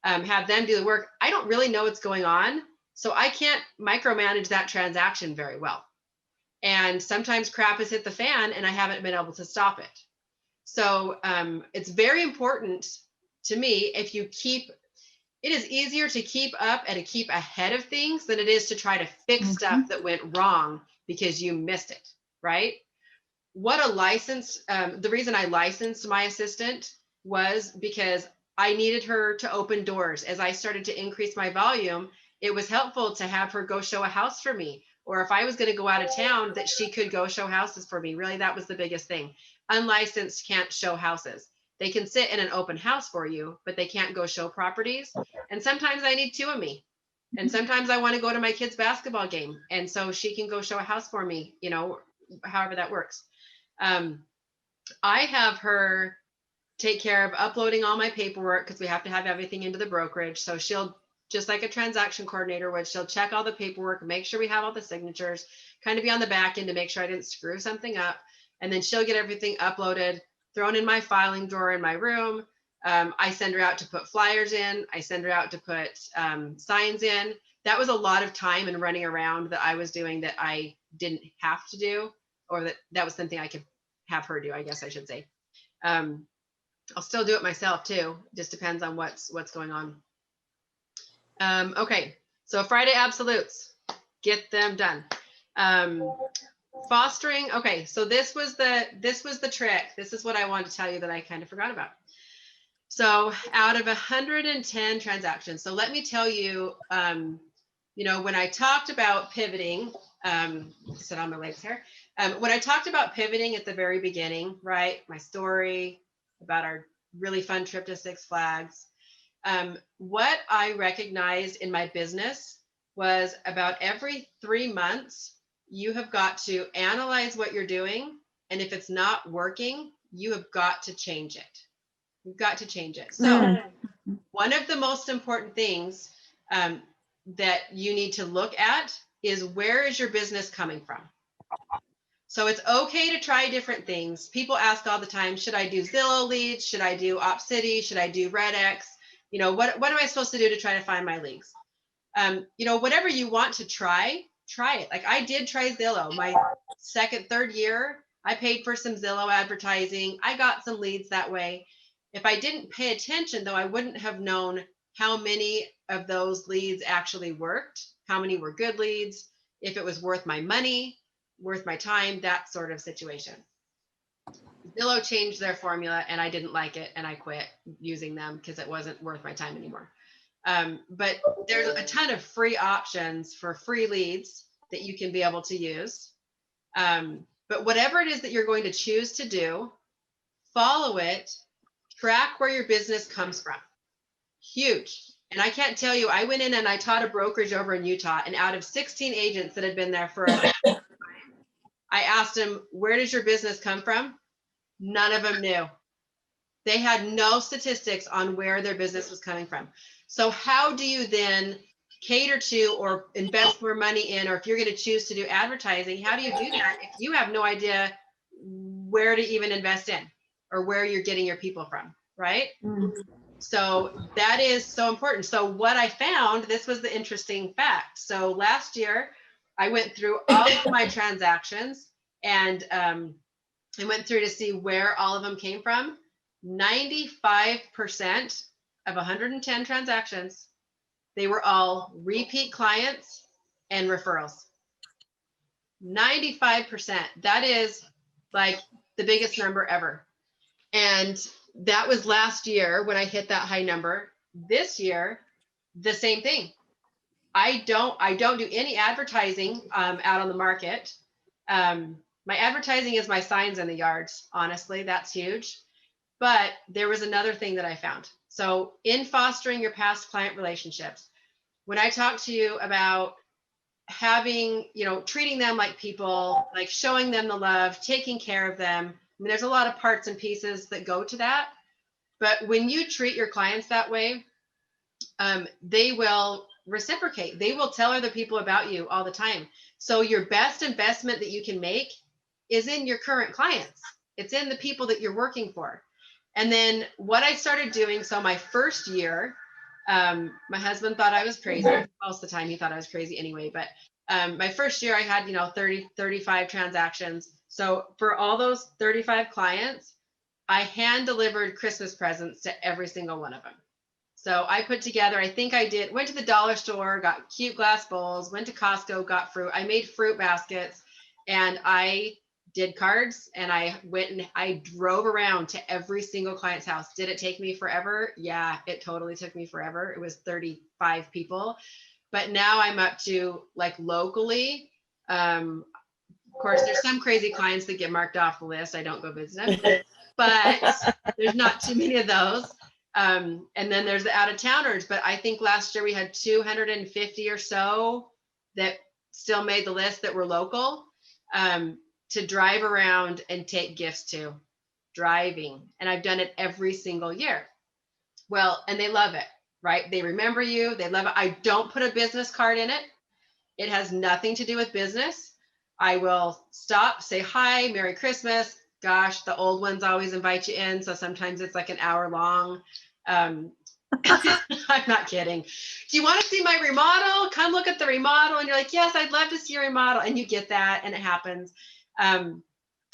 have them do the work. I don't really know what's going on. So I can't micromanage that transaction very well. And sometimes crap has hit the fan and I haven't been able to stop it. So it's very important to me it is easier to keep up and to keep ahead of things than it is to try to fix stuff that went wrong because you missed it, right? The reason I licensed my assistant was because I needed her to open doors. As I started to increase my volume, it was helpful to have her go show a house for me. Or if I was going to go out of town, that she could go show houses for me. Really, that was the biggest thing. Unlicensed can't show houses. They can sit in an open house for you, but they can't go show properties. And sometimes I need two of me. And sometimes I want to go to my kid's basketball game. And so she can go show a house for me, however that works. I have her take care of uploading all my paperwork because we have to have everything into the brokerage. So she'll, just like a transaction coordinator would, she'll check all the paperwork, make sure we have all the signatures, kind of be on the back end to make sure I didn't screw something up. And then she'll get everything uploaded, thrown in my filing drawer in my room. I send her out to put flyers in. I send her out to put signs in. That was a lot of time and running around that I was doing that I didn't have to do, or that was something I could have her do, I guess I should say. I'll still do it myself too. Just depends on what's going on. Okay, so Friday absolutes, get them done. Fostering. Okay, so this was the trick. This is what I wanted to tell you that I kind of forgot about. So out of 110 transactions, so let me tell you, when I talked about pivoting, sit on my legs here. When I talked about pivoting at the very beginning, right? My story about our really fun trip to Six Flags. What I recognized in my business was about every 3 months, you have got to analyze what you're doing. And if it's not working, you have got to change it. You've got to change it. So one of the most important things that you need to look at is, where is your business coming from? So it's okay to try different things. People ask all the time, should I do Zillow leads? Should I do OpCity? Should I do RedX? What am I supposed to do to try to find my leads? Whatever you want to try it. Like I did try Zillow my third year. I paid for some Zillow advertising. I got some leads that way. If I didn't pay attention, though, I wouldn't have known how many of those leads actually worked, how many were good leads, if it was worth my money, worth my time, that sort of situation. Zillow changed their formula and I didn't like it and I quit using them because it wasn't worth my time anymore. But there's a ton of free options for free leads that you can be able to use. But whatever it is that you're going to choose to do, follow it, track where your business comes from. Huge. And I can't tell you, I went in and I taught a brokerage over in Utah, and out of 16 agents that had been there for a time, I asked them, where does your business come from? None of them knew. They had no statistics on where their business was coming from. So how do you then cater to or invest more money in, or if you're going to choose to do advertising, how do you do that if you have no idea where to even invest in or where you're getting your people from, right? So that is so important. So what I found, this was the interesting fact. So last year, I went through all of my transactions and I went through to see where all of them came from. 95% of 110 transactions, they were all repeat clients and referrals. 95%. That is like the biggest number ever. And that was last year when I hit that high number. This year, the same thing. I don't do any advertising out on the market. My advertising is my signs in the yards. Honestly, that's huge. But there was another thing that I found. So in fostering your past client relationships, when I talk to you about having, treating them like people, like showing them the love, taking care of them. I mean, there's a lot of parts and pieces that go to that. But when you treat your clients that way, they will reciprocate. They will tell other people about you all the time. So your best investment that you can make is in your current clients. It's in the people that you're working for. And then what I started doing, so my first year, my husband thought I was crazy. Most of the time he thought I was crazy anyway, but my first year I had, 30, 35 transactions. So for all those 35 clients, I hand delivered Christmas presents to every single one of them. So I put together, I think I did, went to the dollar store, got cute glass bowls, went to Costco, got fruit. I made fruit baskets and I did cards, and I went and I drove around to every single client's house. Did it take me forever? Yeah, it totally took me forever. It was 35 people. But now I'm up to like locally. Of course, there's some crazy clients that get marked off the list. I don't go visit them, but there's not too many of those. And then there's the out of towners. But I think last year we had 250 or so that still made the list that were local. To drive around and take gifts to, driving. And I've done it every single year. Well, and they love it, right? They remember you, they love it. I don't put a business card in it. It has nothing to do with business. I will stop, say hi, Merry Christmas. Gosh, the old ones always invite you in. So sometimes it's like an hour long. I'm not kidding. Do you want to see my remodel? Come look at the remodel. And you're like, yes, I'd love to see your remodel. And you get that, and it happens.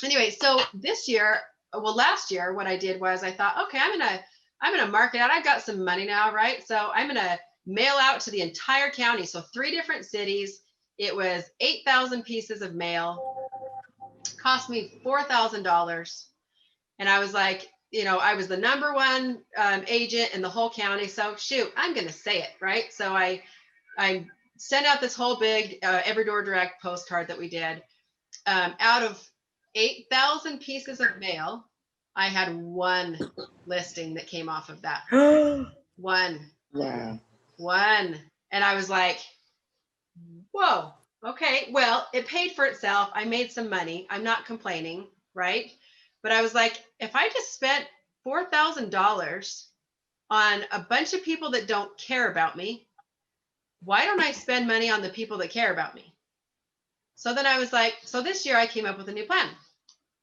Anyway, so last year, what I did was I thought, okay, I'm gonna mark it out. I've got some money now, right? So I'm gonna mail out to the entire county. So 3 different cities. It was 8,000 pieces of mail. Cost me $4,000. And I was like, I was the number one agent in the whole county. So shoot, I'm gonna say it, right? So I sent out this whole big Every Door Direct postcard that we did. Out of 8,000 pieces of mail, I had 1 listing that came off of that. 1. Wow. 1. And I was like, whoa, okay, well, it paid for itself. I made some money. I'm not complaining, right? But I was like, if I just spent $4,000 on a bunch of people that don't care about me, why don't I spend money on the people that care about me? So then I was like, so this year I came up with a new plan.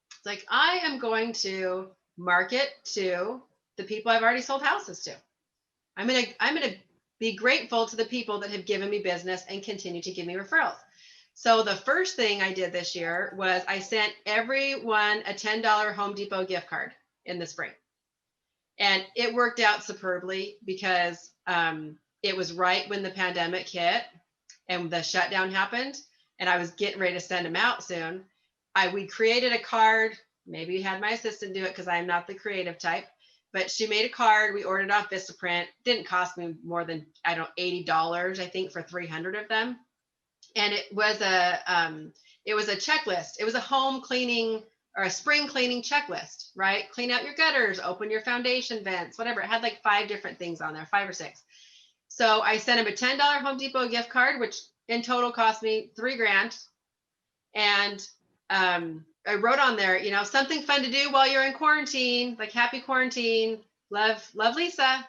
It's like, I am going to market to the people I've already sold houses to. I'm going to be grateful to the people that have given me business and continue to give me referrals. So the first thing I did this year was I sent everyone a $10 Home Depot gift card in the spring. And it worked out superbly because it was right when the pandemic hit and the shutdown happened. And I was getting ready to send them out soon. We created a card. Maybe had my assistant do it because I'm not the creative type, but she made a card. We ordered off Vistaprint. Didn't cost me more than, $80, I think, for 300 of them. And it was a checklist. It was a home cleaning or a spring cleaning checklist, right? Clean out your gutters, open your foundation vents, whatever. It had like 5 different things on there, 5 or 6. So I sent him a $10 Home Depot gift card, which in total cost me $3,000. And I wrote on there, something fun to do while you're in quarantine, like happy quarantine, love Lisa.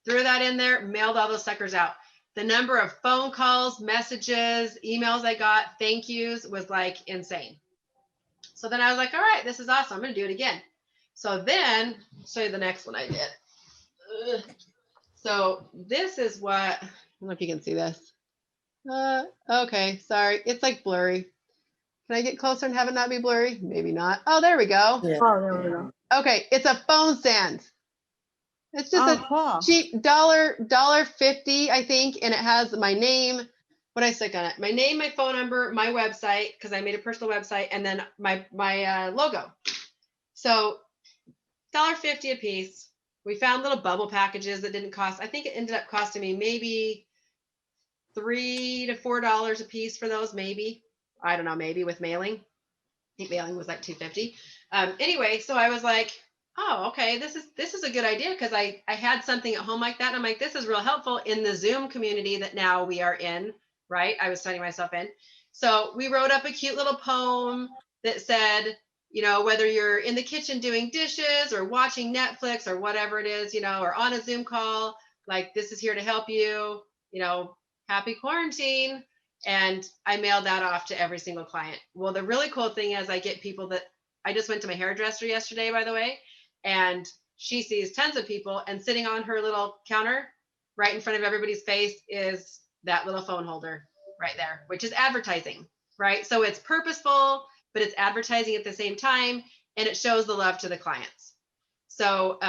Threw that in there, mailed all those suckers out. The number of phone calls, messages, emails I got, thank yous was like insane. So then I was like, all right, this is awesome. I'm going to do it again. So then I'll show you the next one I did. Ugh. So this is what, I don't know if you can see this. Okay, sorry. It's like blurry. Can I get closer and have it not be blurry? Maybe not. Oh, there we go. Yeah. Oh, there we go. Okay, it's a phone stand. It's just cool. cheap $1.50, I think, and it has my name. What I stick on it? My name, my phone number, my website, because I made a personal website, and then my logo. So $1.50 a piece. We found little bubble packages that didn't cost. I think it ended up costing me maybe $3 to $4 a piece for those, maybe. I don't know, maybe with mailing. I think mailing was like $2.50. Anyway, so I was like, oh, okay, this is a good idea, because I had something at home like that. And I'm like, this is real helpful in the Zoom community that now we are in, right? I was studying myself in. So we wrote up a cute little poem that said, you know, whether you're in the kitchen doing dishes or watching Netflix or whatever it is, you know, or on a Zoom call, like, this is here to help you, you know, happy quarantine. And I mailed that off to every single client. Well, the really cool thing is I get people that, I just went to my hairdresser yesterday, by the way, and she sees tons of people, and sitting on her little counter right in front of everybody's face is that little phone holder right there, which is advertising, right? So it's purposeful, but it's advertising at the same time, and it shows the love to the clients. So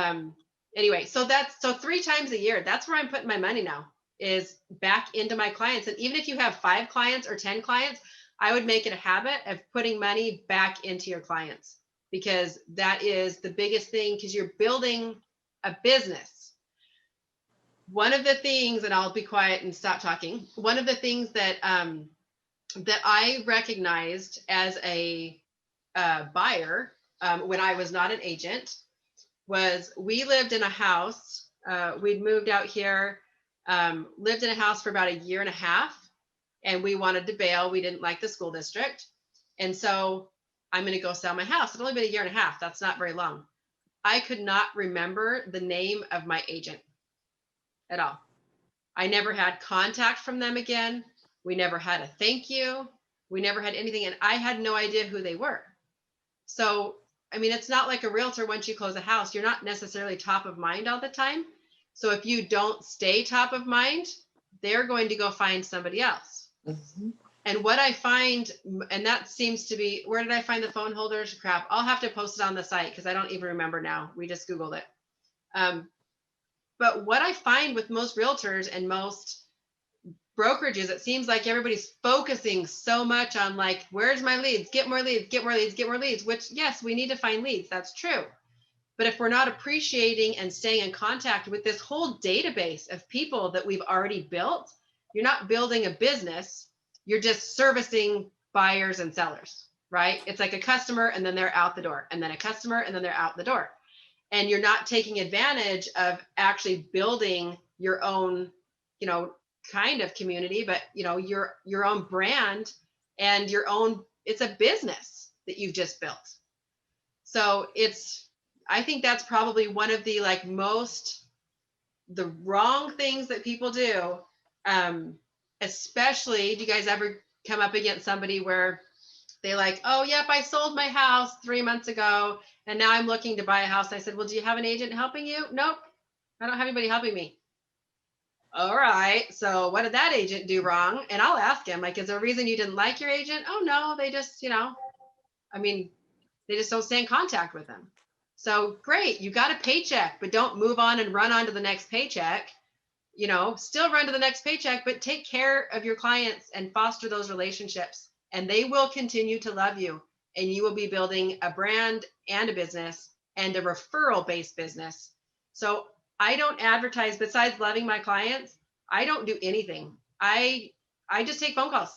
anyway, so 3 times a year, that's where I'm putting my money now, is back into my clients. And even if you have 5 clients or 10 clients, I would make it a habit of putting money back into your clients, because that is the biggest thing, because you're building a business. One of the things, and I'll be quiet and stop talking. One of the things that that I recognized as a buyer when I was not an agent was, we lived in a house. We'd moved out here, lived in a house for about 1.5 years, and we wanted to bail. We didn't like the school district. And so I'm going to go sell my house. It's only been 1.5 years. That's not very long. I could not remember the name of my agent at all. I never had contact from them again. We never had a thank you. We never had anything. And I had no idea who they were. So, I mean, it's not like a realtor. Once you close a house, you're not necessarily top of mind all the time. So if you don't stay top of mind, they're going to go find somebody else. Mhm. And what I find, and that seems to be, where did I find the phone holders? Crap. I'll have to post it on the site, because I don't even remember now. We just Googled it. But what I find with most realtors and most brokerages, it seems like everybody's focusing so much on, like, where's my leads? Get more leads, get more leads, get more leads, which, yes, we need to find leads. That's true. But if we're not appreciating and staying in contact with this whole database of people that we've already built, you're not building a business. You're just servicing buyers and sellers, right? It's like a customer, and then they're out the door, and then a customer, and then they're out the door. And you're not taking advantage of actually building your own, you know, kind of community, but, you know, your own brand and your own, it's a business that you've just built. So I think that's probably one of the, like, the wrong things that people do. Especially, do you guys ever come up against somebody where they like, oh, yep, I sold my house 3 months ago, and now I'm looking to buy a house. I said, well, do you have an agent helping you? Nope, I don't have anybody helping me. All right, so what did that agent do wrong? And I'll ask him, like, is there a reason you didn't like your agent? Oh, no, they just, you know, I mean, they just don't stay in contact with them. So great, you got a paycheck, but don't move on and run on to the next paycheck. You know, still run to the next paycheck, but take care of your clients and foster those relationships, and they will continue to love you, and you will be building a brand and a business and a referral based business. So I don't advertise. Besides loving my clients, I don't do anything. I just take phone calls.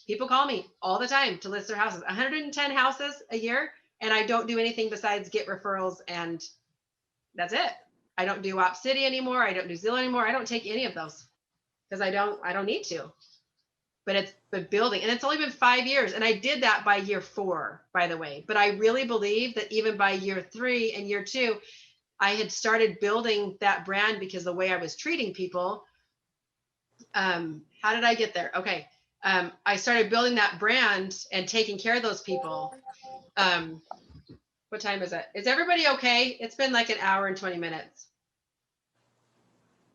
People call me all the time to list their houses, 110 houses a year. And I don't do anything besides get referrals, and that's it. I don't do Op City anymore. I don't do Zillow anymore. I don't take any of those, because I don't need to. But it's been building, and it's only been 5 years. And I did that by year 4, by the way. But I really believe that even by year 3 and year 2, I had started building that brand, because the way I was treating people. How did I get there? Okay. I started building that brand and taking care of those people. What time is it? Is everybody okay? It's been like 1 hour and 20 minutes.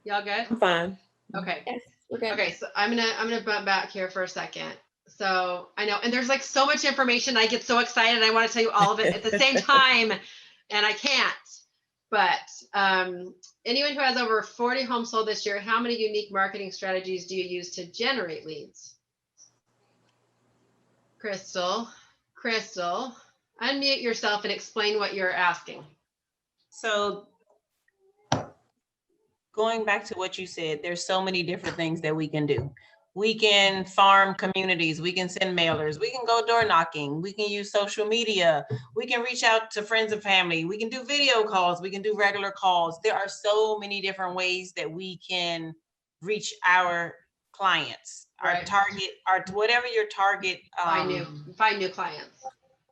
Y'all good? I'm fine. Okay. Yes, we're good. Okay, so I'm gonna bump back here for a second. So I know, and there's like so much information. I get so excited. I want to tell you all of it at the same time, and I can't. But anyone who has over 40 homes sold this year, how many unique marketing strategies do you use to generate leads? Crystal, unmute yourself and explain what you're asking. So going back to what you said, there's so many different things that we can do. We can farm communities. We can send mailers. We can go door knocking. We can use social media. We can reach out to friends and family. We can do video calls. We can do regular calls. There are so many different ways that we can reach our clients, our Right. target, our whatever your target, Find new clients.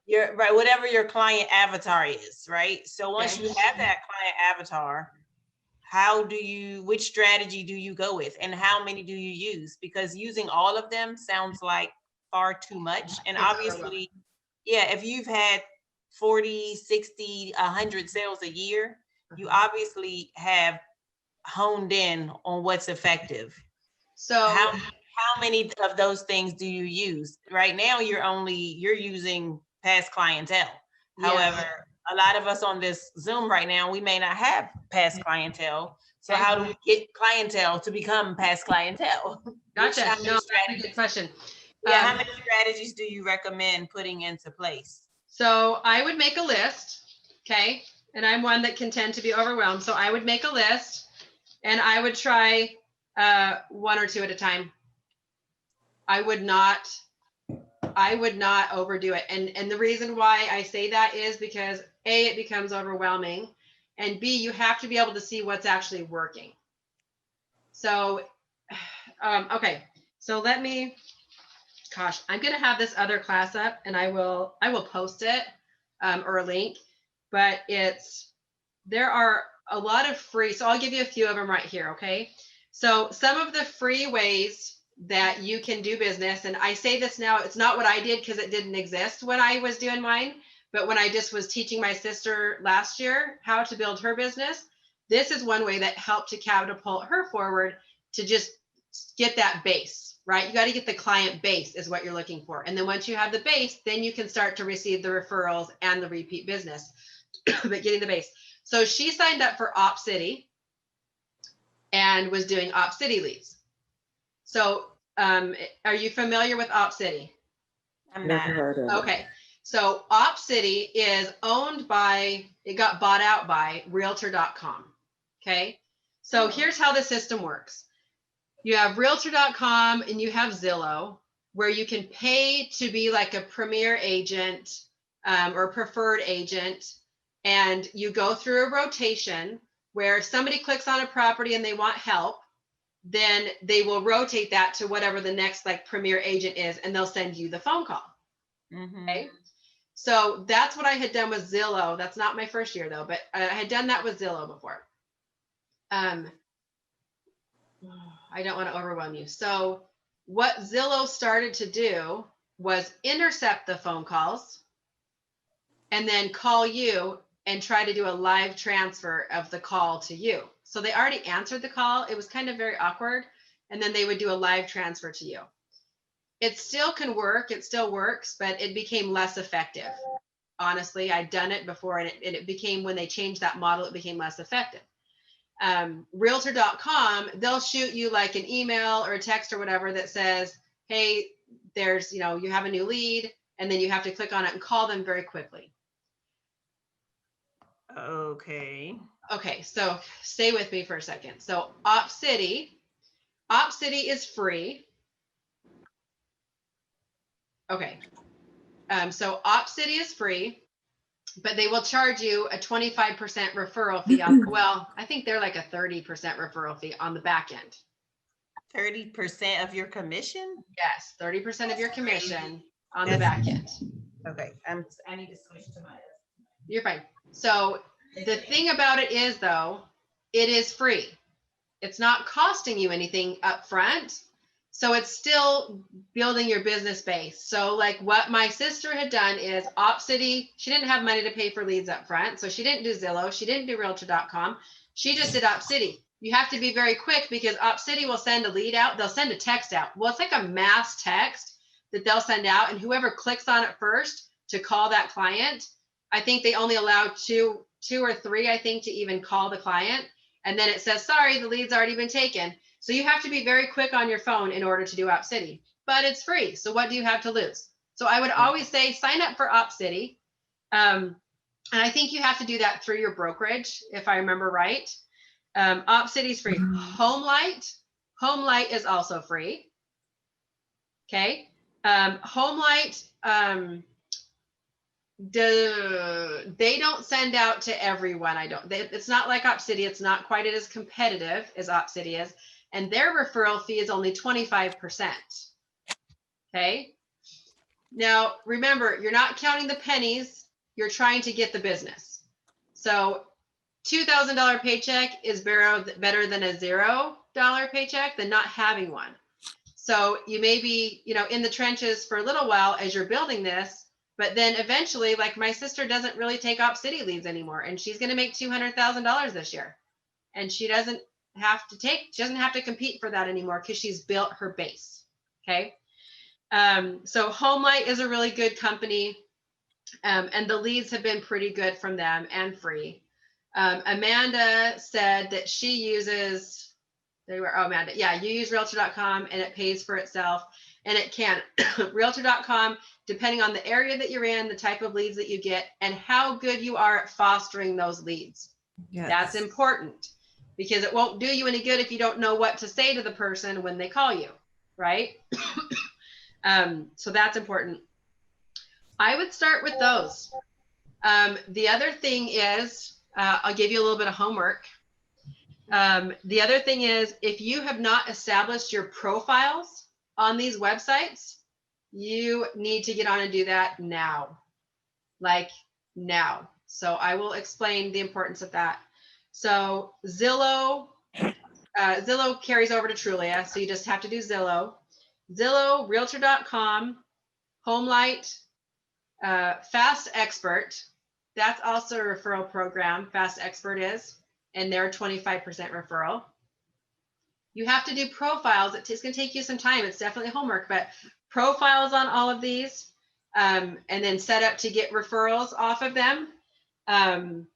your right, whatever your client avatar is, right? So once Okay. you have that client avatar, which strategy do you go with, and how many do you use? Because using all of them sounds like far too much. And It's obviously, yeah, if you've had 40, 60, 100 sales a year, you obviously have honed in on what's effective. So How many of those things do you use? Right now, you're using past clientele. Yes. However, a lot of us on this Zoom right now, we may not have past clientele. So Okay. how do we get clientele to become past clientele? Gotcha. How many No, that's a strategies? good question. Yeah, how many strategies do you recommend putting into place? So I would make a list, okay? And I'm one that can tend to be overwhelmed. So I would make a list and I would try one or two at a time. I would not overdo it. And the reason why I say that is because A, it becomes overwhelming, and B, you have to be able to see what's actually working. So, okay. So I'm going to have this other class up and I will post it or a link, but there are a lot of free, so I'll give you a few of them right here. Okay. So some of the free ways that you can do business. And I say this now, it's not what I did because it didn't exist when I was doing mine, but when I just was teaching my sister last year how to build her business, this is one way that helped to catapult her forward to just get that base, right? You got to get the client base is what you're looking for. And then once you have the base, then you can start to receive the referrals and the repeat business, but getting the base. So she signed up for Op City and was doing Op City leads. So are you familiar with Op City? I'm Never not. heard of it. Okay. So Op City is it got bought out by Realtor.com. Okay. So here's how the system works. You have Realtor.com and you have Zillow, where you can pay to be like a premier agent or preferred agent. And you go through a rotation where if somebody clicks on a property and they want help, then they will rotate that to whatever the next like premier agent is, and they'll send you the phone call. Mm-hmm. Okay. So that's what I had done with Zillow. That's not my first year though, but I had done that with Zillow before. I don't want to overwhelm you. So what Zillow started to do was intercept the phone calls and then call you and try to do a live transfer of the call to you. So they already answered the call. It was kind of very awkward. And then they would do a live transfer to you. It still can work. It still works, but it became less effective. Honestly, I'd done it before and it became, when they changed that model, it became less effective. Realtor.com, they'll shoot you like an email or a text or whatever that says, hey, there's, you have a new lead, and then you have to click on it and call them very quickly. Okay. Okay, so stay with me for a second. So Op City is free. Okay, so Op City is free, but they will charge you a 25% referral fee on, well, I think they're like a 30% referral fee on the back end. 30% of your commission? Yes, 30% of your That's commission crazy. on the back end. Okay, I need to switch to my. You're fine. So the thing about it is though, it is free. It's not costing you anything up front. So it's still building your business base. So like what my sister had done is Op City, she didn't have money to pay for leads up front. So she didn't do Zillow. She didn't do Realtor.com. She just did Op City. You have to be very quick because Op City will send a lead out. They'll send a text out. Well, it's like a mass text that they'll send out, and whoever clicks on it first to call that client, I think they only allow two or three, I think, to even call the client. And then it says, sorry, the lead's already been taken. So you have to be very quick on your phone in order to do Op City, but it's free. So what do you have to lose? So I would always say sign up for Op City. And I think you have to do that through your brokerage, if I remember right. Op City is free. Home Light is also free. Okay. Homelight, they don't send out to everyone. It's not like Opcity. It's not quite as competitive as Opcity is. And their referral fee is only 25%. Okay. Now, remember, you're not counting the pennies. You're trying to get the business. So $2,000 paycheck is better than a $0 paycheck than not having one. So you may be, in the trenches for a little while as you're building this, but then eventually, like my sister doesn't really take Opcity leads anymore, and she's going to make $200,000 this year. And she doesn't have to compete for that anymore because she's built her base. Okay. So Homelight is a really good company. And the leads have been pretty good from them and free. Amanda said that she uses, Amanda, yeah, you use realtor.com and it pays for itself, and it can. Realtor.com, depending on the area that you're in, the type of leads that you get, and how good you are at fostering those leads. Yes. That's important, because it won't do you any good if you don't know what to say to the person when they call you, right? So that's important. I would start with those. The other thing is, I'll give you a little bit of homework. The other thing is, if you have not established your profiles on these websites, you need to get on and do that now, like now. So I will explain the importance of that. So Zillow carries over to Trulia. So you just have to do Zillow, realtor.com, Homelight, Fast Expert. That's also a referral program. Fast Expert is, and they're 25% referral. You have to do profiles. It's going to take you some time. It's definitely homework, but profiles on all of these, and then set up to get referrals off of them. I'm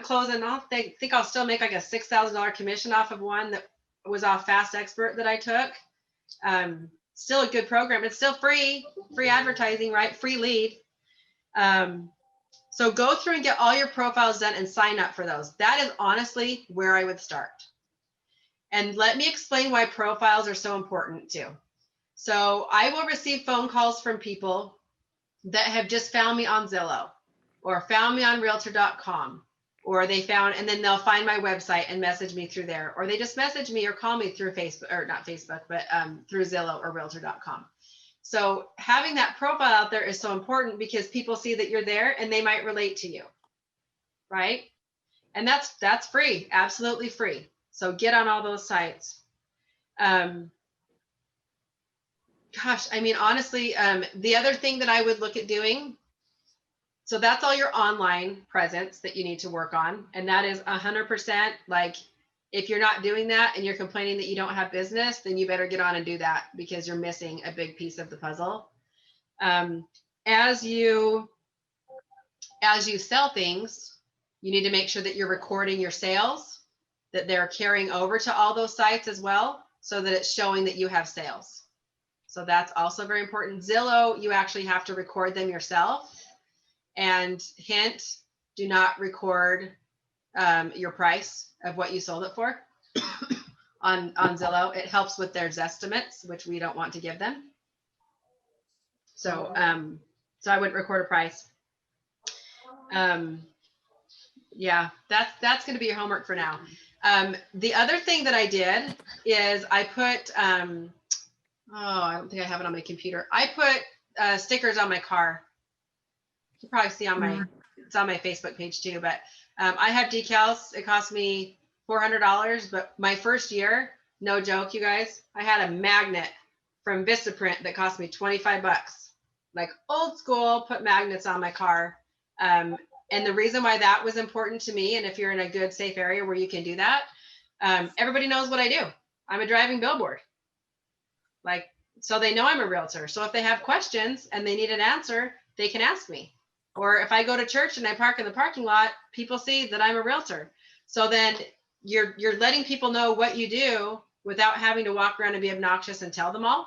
closing off. I think I'll still make like a $6,000 commission off of one that was off Fast Expert that I took. Still a good program. It's still free advertising, right? Free lead. So go through and get all your profiles done and sign up for those. That is honestly where I would start. And let me explain why profiles are so important too. So I will receive phone calls from people that have just found me on Zillow or found me on realtor.com, or they found, and then they'll find my website and message me through there, or they just message me or call me through Facebook, or not Facebook, but through Zillow or realtor.com. So having that profile out there is so important because people see that you're there and they might relate to you, right? And that's free, absolutely free. So get on all those sites. Gosh, I mean, honestly, the other thing that I would look at doing, so that's all your online presence that you need to work on. And that is 100%, like, if you're not doing that and you're complaining that you don't have business, then you better get on and do that, because you're missing a big piece of the puzzle. As you sell things, you need to make sure that you're recording your sales, that they're carrying over to all those sites as well, so that it's showing that you have sales. So that's also very important. Zillow, you actually have to record them yourself. And hint, do not record your price of what you sold it for on Zillow. It helps with their estimates, which we don't want to give them. So so I wouldn't record a price. Yeah, that's going to be your homework for now. The other thing that I did is I put, I don't think I have it on my computer. I put stickers on my car. You can probably see on it's on my Facebook page too, but I have decals. It cost me $400, but my first year, no joke, you guys, I had a magnet from Vistaprint that cost me 25 bucks, like old school, put magnets on my car. And the reason why that was important to me, and if you're in a good, safe area where you can do that, everybody knows what I do. I'm a driving billboard. Like, so they know I'm a realtor. So if they have questions and they need an answer, they can ask me. Or if I go to church and I park in the parking lot, people see that I'm a realtor. So then you're letting people know what you do without having to walk around and be obnoxious and tell them all.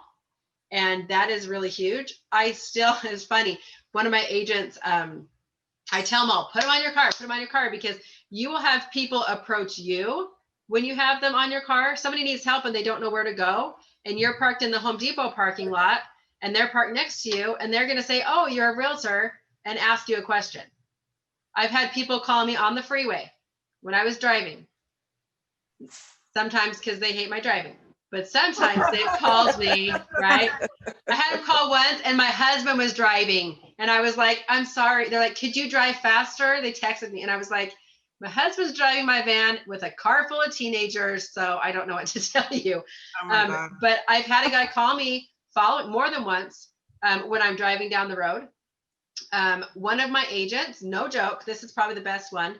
And that is really huge. It's funny. One of my agents, I tell them all, put them on your car, because you will have people approach you when you have them on your car. Somebody needs help and they don't know where to go. and you're parked in the Home Depot parking lot and they're parked next to you and they're going to say, oh, you're a realtor, and ask you a question. I've had people call me on the freeway when I was driving, sometimes because they hate my driving, but sometimes they've called me, right? I had them call once and my husband was driving and I was like, I'm sorry. They're like, could you drive faster? They texted me and I was like, my husband's driving my van with a car full of teenagers, so I don't know what to tell you. Oh my God. But I've had a guy call me more than once when I'm driving down the road. One of my agents, no joke, this is probably the best one.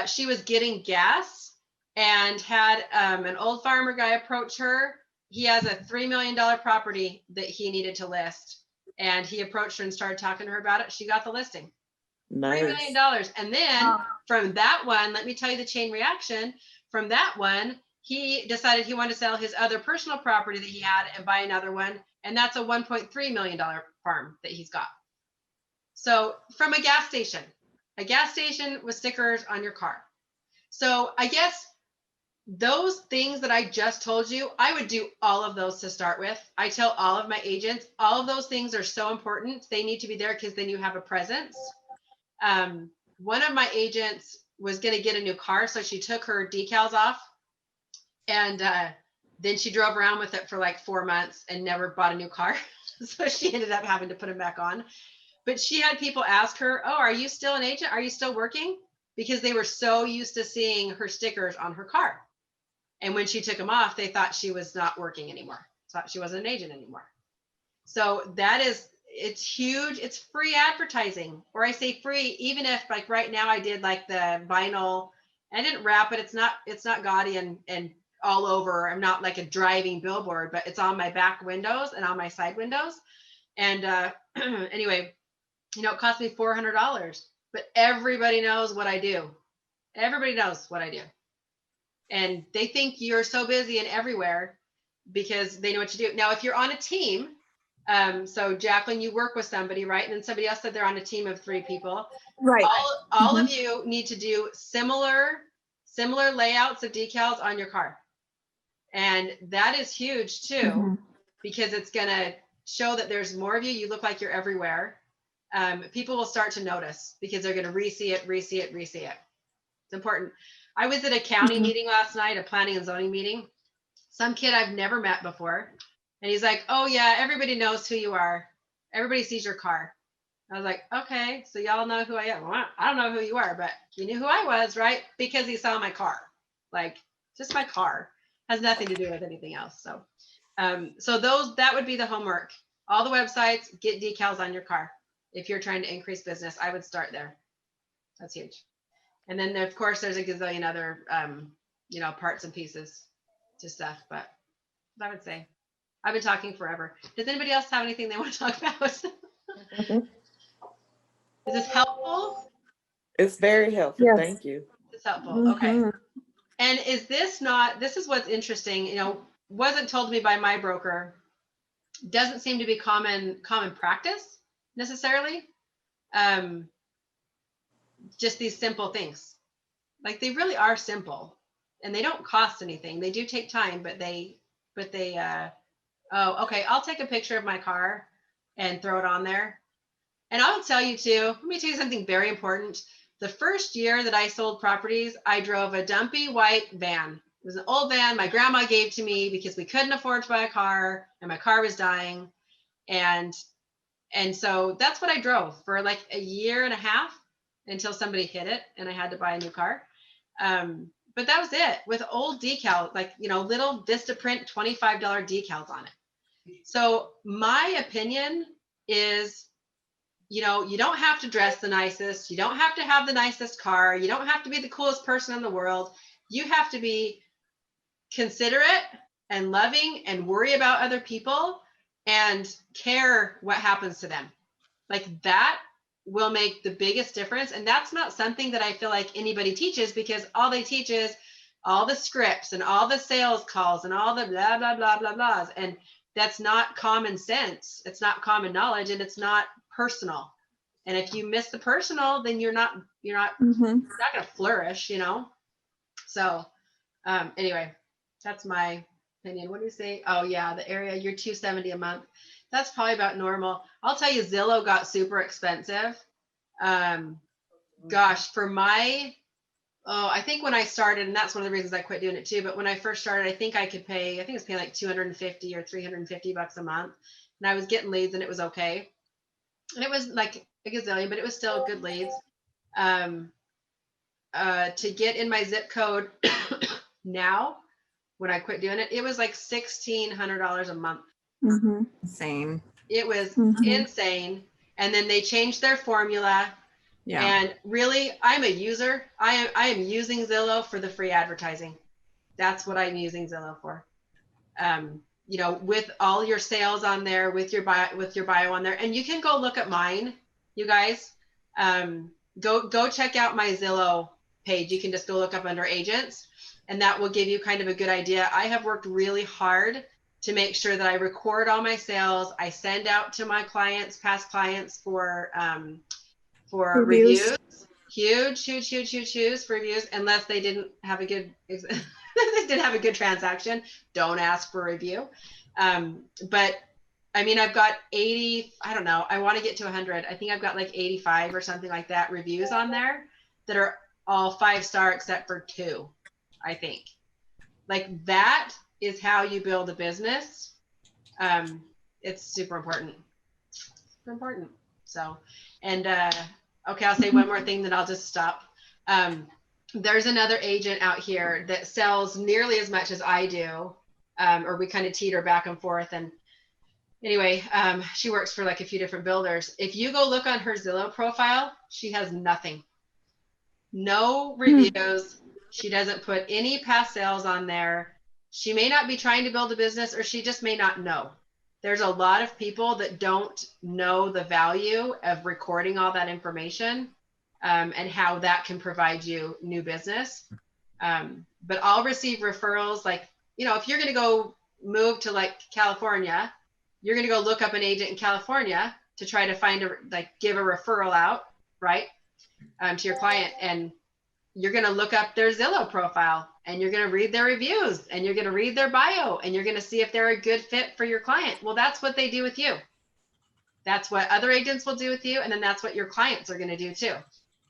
She was getting gas and had an old farmer guy approach her. He has a $3 million property that he needed to list. And he approached her and started talking to her about it. She got the listing. Nice. $3 million. And then from that one, let me tell you the chain reaction. From that one, he decided he wanted to sell his other personal property that he had and buy another one. And that's a $1.3 million farm that he's got. So from a gas station with stickers on your car. So I guess those things that I just told you, I would do all of those to start with. I tell all of my agents, all of those things are so important. They need to be there because then you have a presence. One of my agents was going to get a new car, so she took her decals off and then she drove around with it for like 4 months and never bought a new car. So she ended up having to put them back on. But she had people ask her, oh, are you still an agent? Are you still working? Because they were so used to seeing her stickers on her car. And when she took them off, they thought she was not working anymore, thought she wasn't an agent anymore. So it's huge. It's free advertising, or I say free, even if like right now I did like the vinyl, I didn't wrap it. It's not gaudy and all over. I'm not like a driving billboard, but it's on my back windows and on my side windows. And anyway, it cost me $400, but everybody knows what I do. Everybody knows what I do. And they think you're so busy and everywhere because they know what you do. Now, if you're on a team, so Jacqueline, you work with somebody, right? And then somebody else said they're on a team of 3 people. Right. All of you need to do similar layouts of decals on your car. And that is huge too, because it's going to show that there's more of you. You look like you're everywhere. People will start to notice because they're going to re-see it. It's important. I was at a county meeting last night, a planning and zoning meeting. Some kid I've never met before. And he's like, oh yeah, everybody knows who you are. Everybody sees your car. I was like, okay, so y'all know who I am. Well, I don't know who you are, but you knew who I was, right? Because he saw my car. Like, just my car. Has nothing to do with anything else. So, that would be the homework. All the websites, get decals on your car. If you're trying to increase business, I would start there. That's huge. And then of course there's a gazillion other, parts and pieces to stuff, but I would say I've been talking forever. Does anybody else have anything they want to talk about? Is this helpful? It's very helpful. Yes. Thank you. It's helpful. Okay. And this is what's interesting, wasn't told to me by my broker, doesn't seem to be common practice necessarily. Just these simple things. Like they really are simple and they don't cost anything. They do take time, but okay, I'll take a picture of my car and throw it on there. And I'll tell you too, let me tell you something very important. The first year that I sold properties, I drove a dumpy white van. It was an old van my grandma gave to me because we couldn't afford to buy a car and my car was dying. And so that's what I drove for like a year and a half until somebody hit it and I had to buy a new car. But that was it with old decals, like, little Vistaprint $25 decals on it. So my opinion is, you don't have to dress the nicest. You don't have to have the nicest car. You don't have to be the coolest person in the world. You have to be considerate and loving and worry about other people and care what happens to them. Like that will make the biggest difference. And that's not something that I feel like anybody teaches, because all they teach is all the scripts and all the sales calls and all the blah, blah, blah, blah, blahs. And that's not common sense. It's not common knowledge, and it's not personal. And if you miss the personal, then you're not going to flourish, So anyway, that's my opinion. What do you say? Oh yeah, the area, you're 270 a month. That's probably about normal. I'll tell you, Zillow got super expensive. Gosh, for my, I think when I started, and that's one of the reasons I quit doing it too, but when I first started, I think I was paying like 250 or 350 bucks a month. And I was getting leads and it was okay. And it was like a gazillion, but it was still good leads. To get in my zip code now, when I quit doing it, it was like $1,600 a month. Mm-hmm. Insane. It was Mhm. insane. And then they changed their formula. Yeah. And really, I'm a user. I am using Zillow for the free advertising. That's what I'm using Zillow for. You know, with all your sales on there, with your bio on there, and you can go look at mine, you guys. Go check out my Zillow page. You can just go look up under agents, and that will give you kind of a good idea. I have worked really hard to make sure that I record all my sales. I send out to my clients, past clients, for reviews. Huge for reviews, unless they didn't have a good they did have a good transaction. Don't ask for a review. But I mean, I've got 80, I don't know, I want to get to 100. I think I've got like 85 or something like that reviews on there that are all 5-star except for 2, I think. Like, that is how you build a business. It's super important. Super important. So, and okay, I'll say one more thing, then I'll just stop. There's another agent out here that sells nearly as much as I do, or we kind of teeter back and forth. And anyway, she works for like a few different builders. If you go look on her Zillow profile, she has nothing. No reviews. She doesn't put any past sales on there. She may not be trying to build a business, or she just may not know. There's a lot of people that don't know the value of recording all that information, and how that can provide you new business. But I'll receive referrals. Like, you know, if you're going to go move to like California, you're going to go look up an agent in California to try to find give a referral out, right? To your client, and you're going to look up their Zillow profile, and you're going to read their reviews, and you're going to read their bio, and you're going to see if they're a good fit for your client. Well, that's what they do with you. That's what other agents will do with you. And then that's what your clients are going to do too.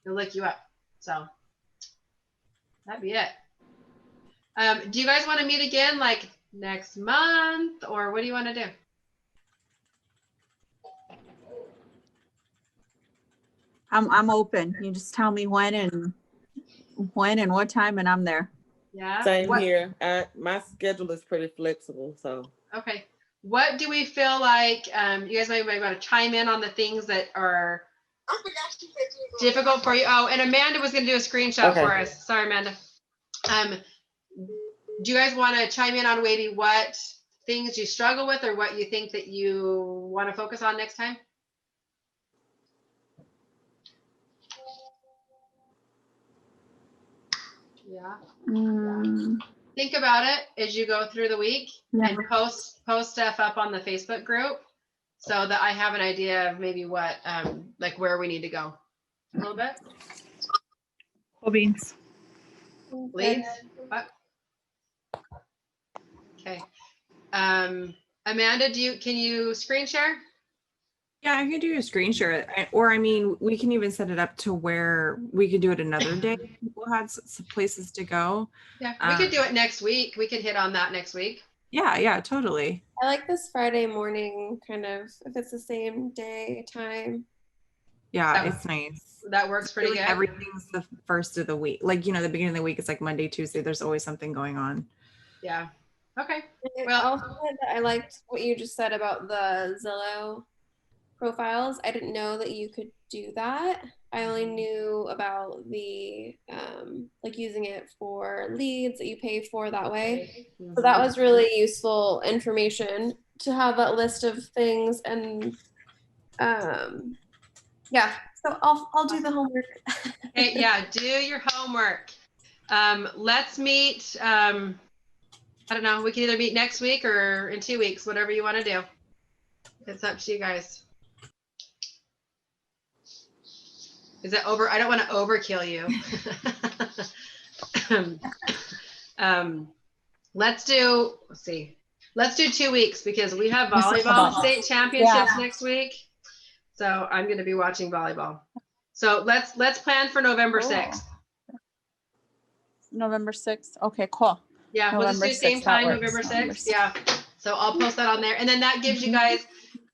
They'll look you up. So that'd be it. Do you guys want to meet again like next month, or what do you want to do? I'm open. You just tell me when and what time, and I'm there. Yeah. Same here. My schedule is pretty flexible, so. Okay. What do we feel like? You guys might want to chime in on the things that are difficult for you. Oh, and Amanda was going to do a screenshot for us. Sorry, Amanda. Do you guys want to chime in on maybe what things you struggle with, or what you think that you want to focus on next time? Yeah. Think about it as you go through the week, and post stuff up on the Facebook group, so that I have an idea of maybe what, like where we need to go a little bit. Cool beans. Leads? What? Okay. Amanda, can you screen share? Yeah, I can do a screen share, or I mean, we can even set it up to where we could do it another day. People had some places to go. Yeah, we could do it next week. We could hit on that next week. Yeah, totally. I like this Friday morning kind of, if it's the same day, time. Yeah, it's nice. That works pretty good. Everything's the first of the week. Like, you know, the beginning of the week, it's like Monday, Tuesday. There's always something going on. Yeah. Okay. Well, I liked what you just said about the Zillow profiles. I didn't know that you could do that. I only knew about the like using it for leads that you pay for that way. So that was really useful information to have that list of things. And yeah, so I'll do the homework. Hey, yeah, do your homework. Let's meet. I don't know. We can either meet next week or in 2 weeks, whatever you want to do. It's up to you guys. Is it over? I don't want to overkill you. let's do 2 weeks because we have This is volleyball about- state championships next week. So I'm going to be watching volleyball. So let's plan for November 6th. November 6th. Okay, cool. Yeah, we'll just November do same 6th, that time, works. November November 6th. Yeah. So I'll post that on there. And then that gives you guys,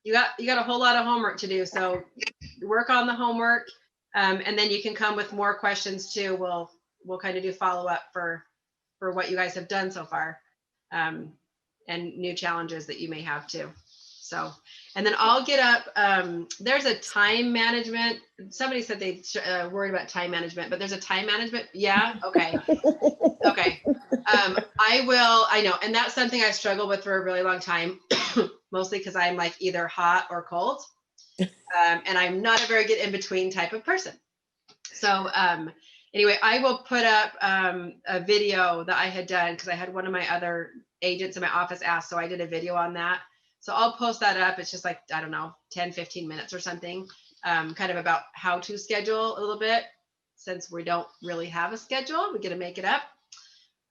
you got a whole lot of homework to do. So work on the homework. And then you can come with more questions too. We'll kind of do follow up for what you guys have done so far. And new challenges that you may have too. So, and then I'll get up, there's a time management. Somebody said they worried about time management, but there's a time management. Yeah. Okay. Okay. I know. And that's something I struggled with for a really long time, mostly because I'm like either hot or cold. And I'm not a very good in-between type of person. So anyway, I will put up a video that I had done because I had one of my other agents in my office asked. So I did a video on that. So I'll post that up. It's just like, I don't know, 10, 15 minutes or something, kind of about how to schedule a little bit. Since we don't really have a schedule, we get to make it up.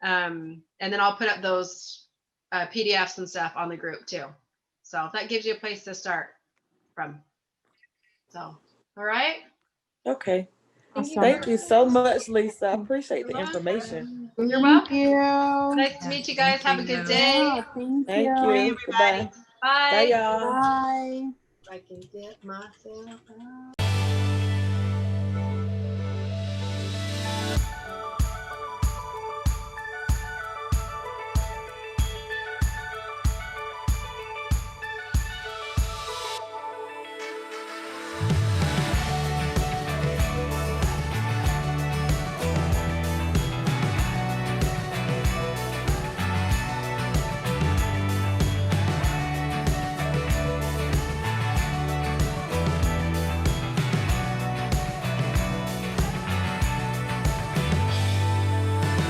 And then I'll put up those PDFs and stuff on the group too. So that gives you a place to start from. So, all right. Okay. Awesome. Thank you so much, Lisa. I appreciate the information. You're welcome. You. Nice to meet you guys. Have a good day. Yeah, thank Thank you. you. Goodbye. Bye. Bye, y'all. Bye. I can get myself out.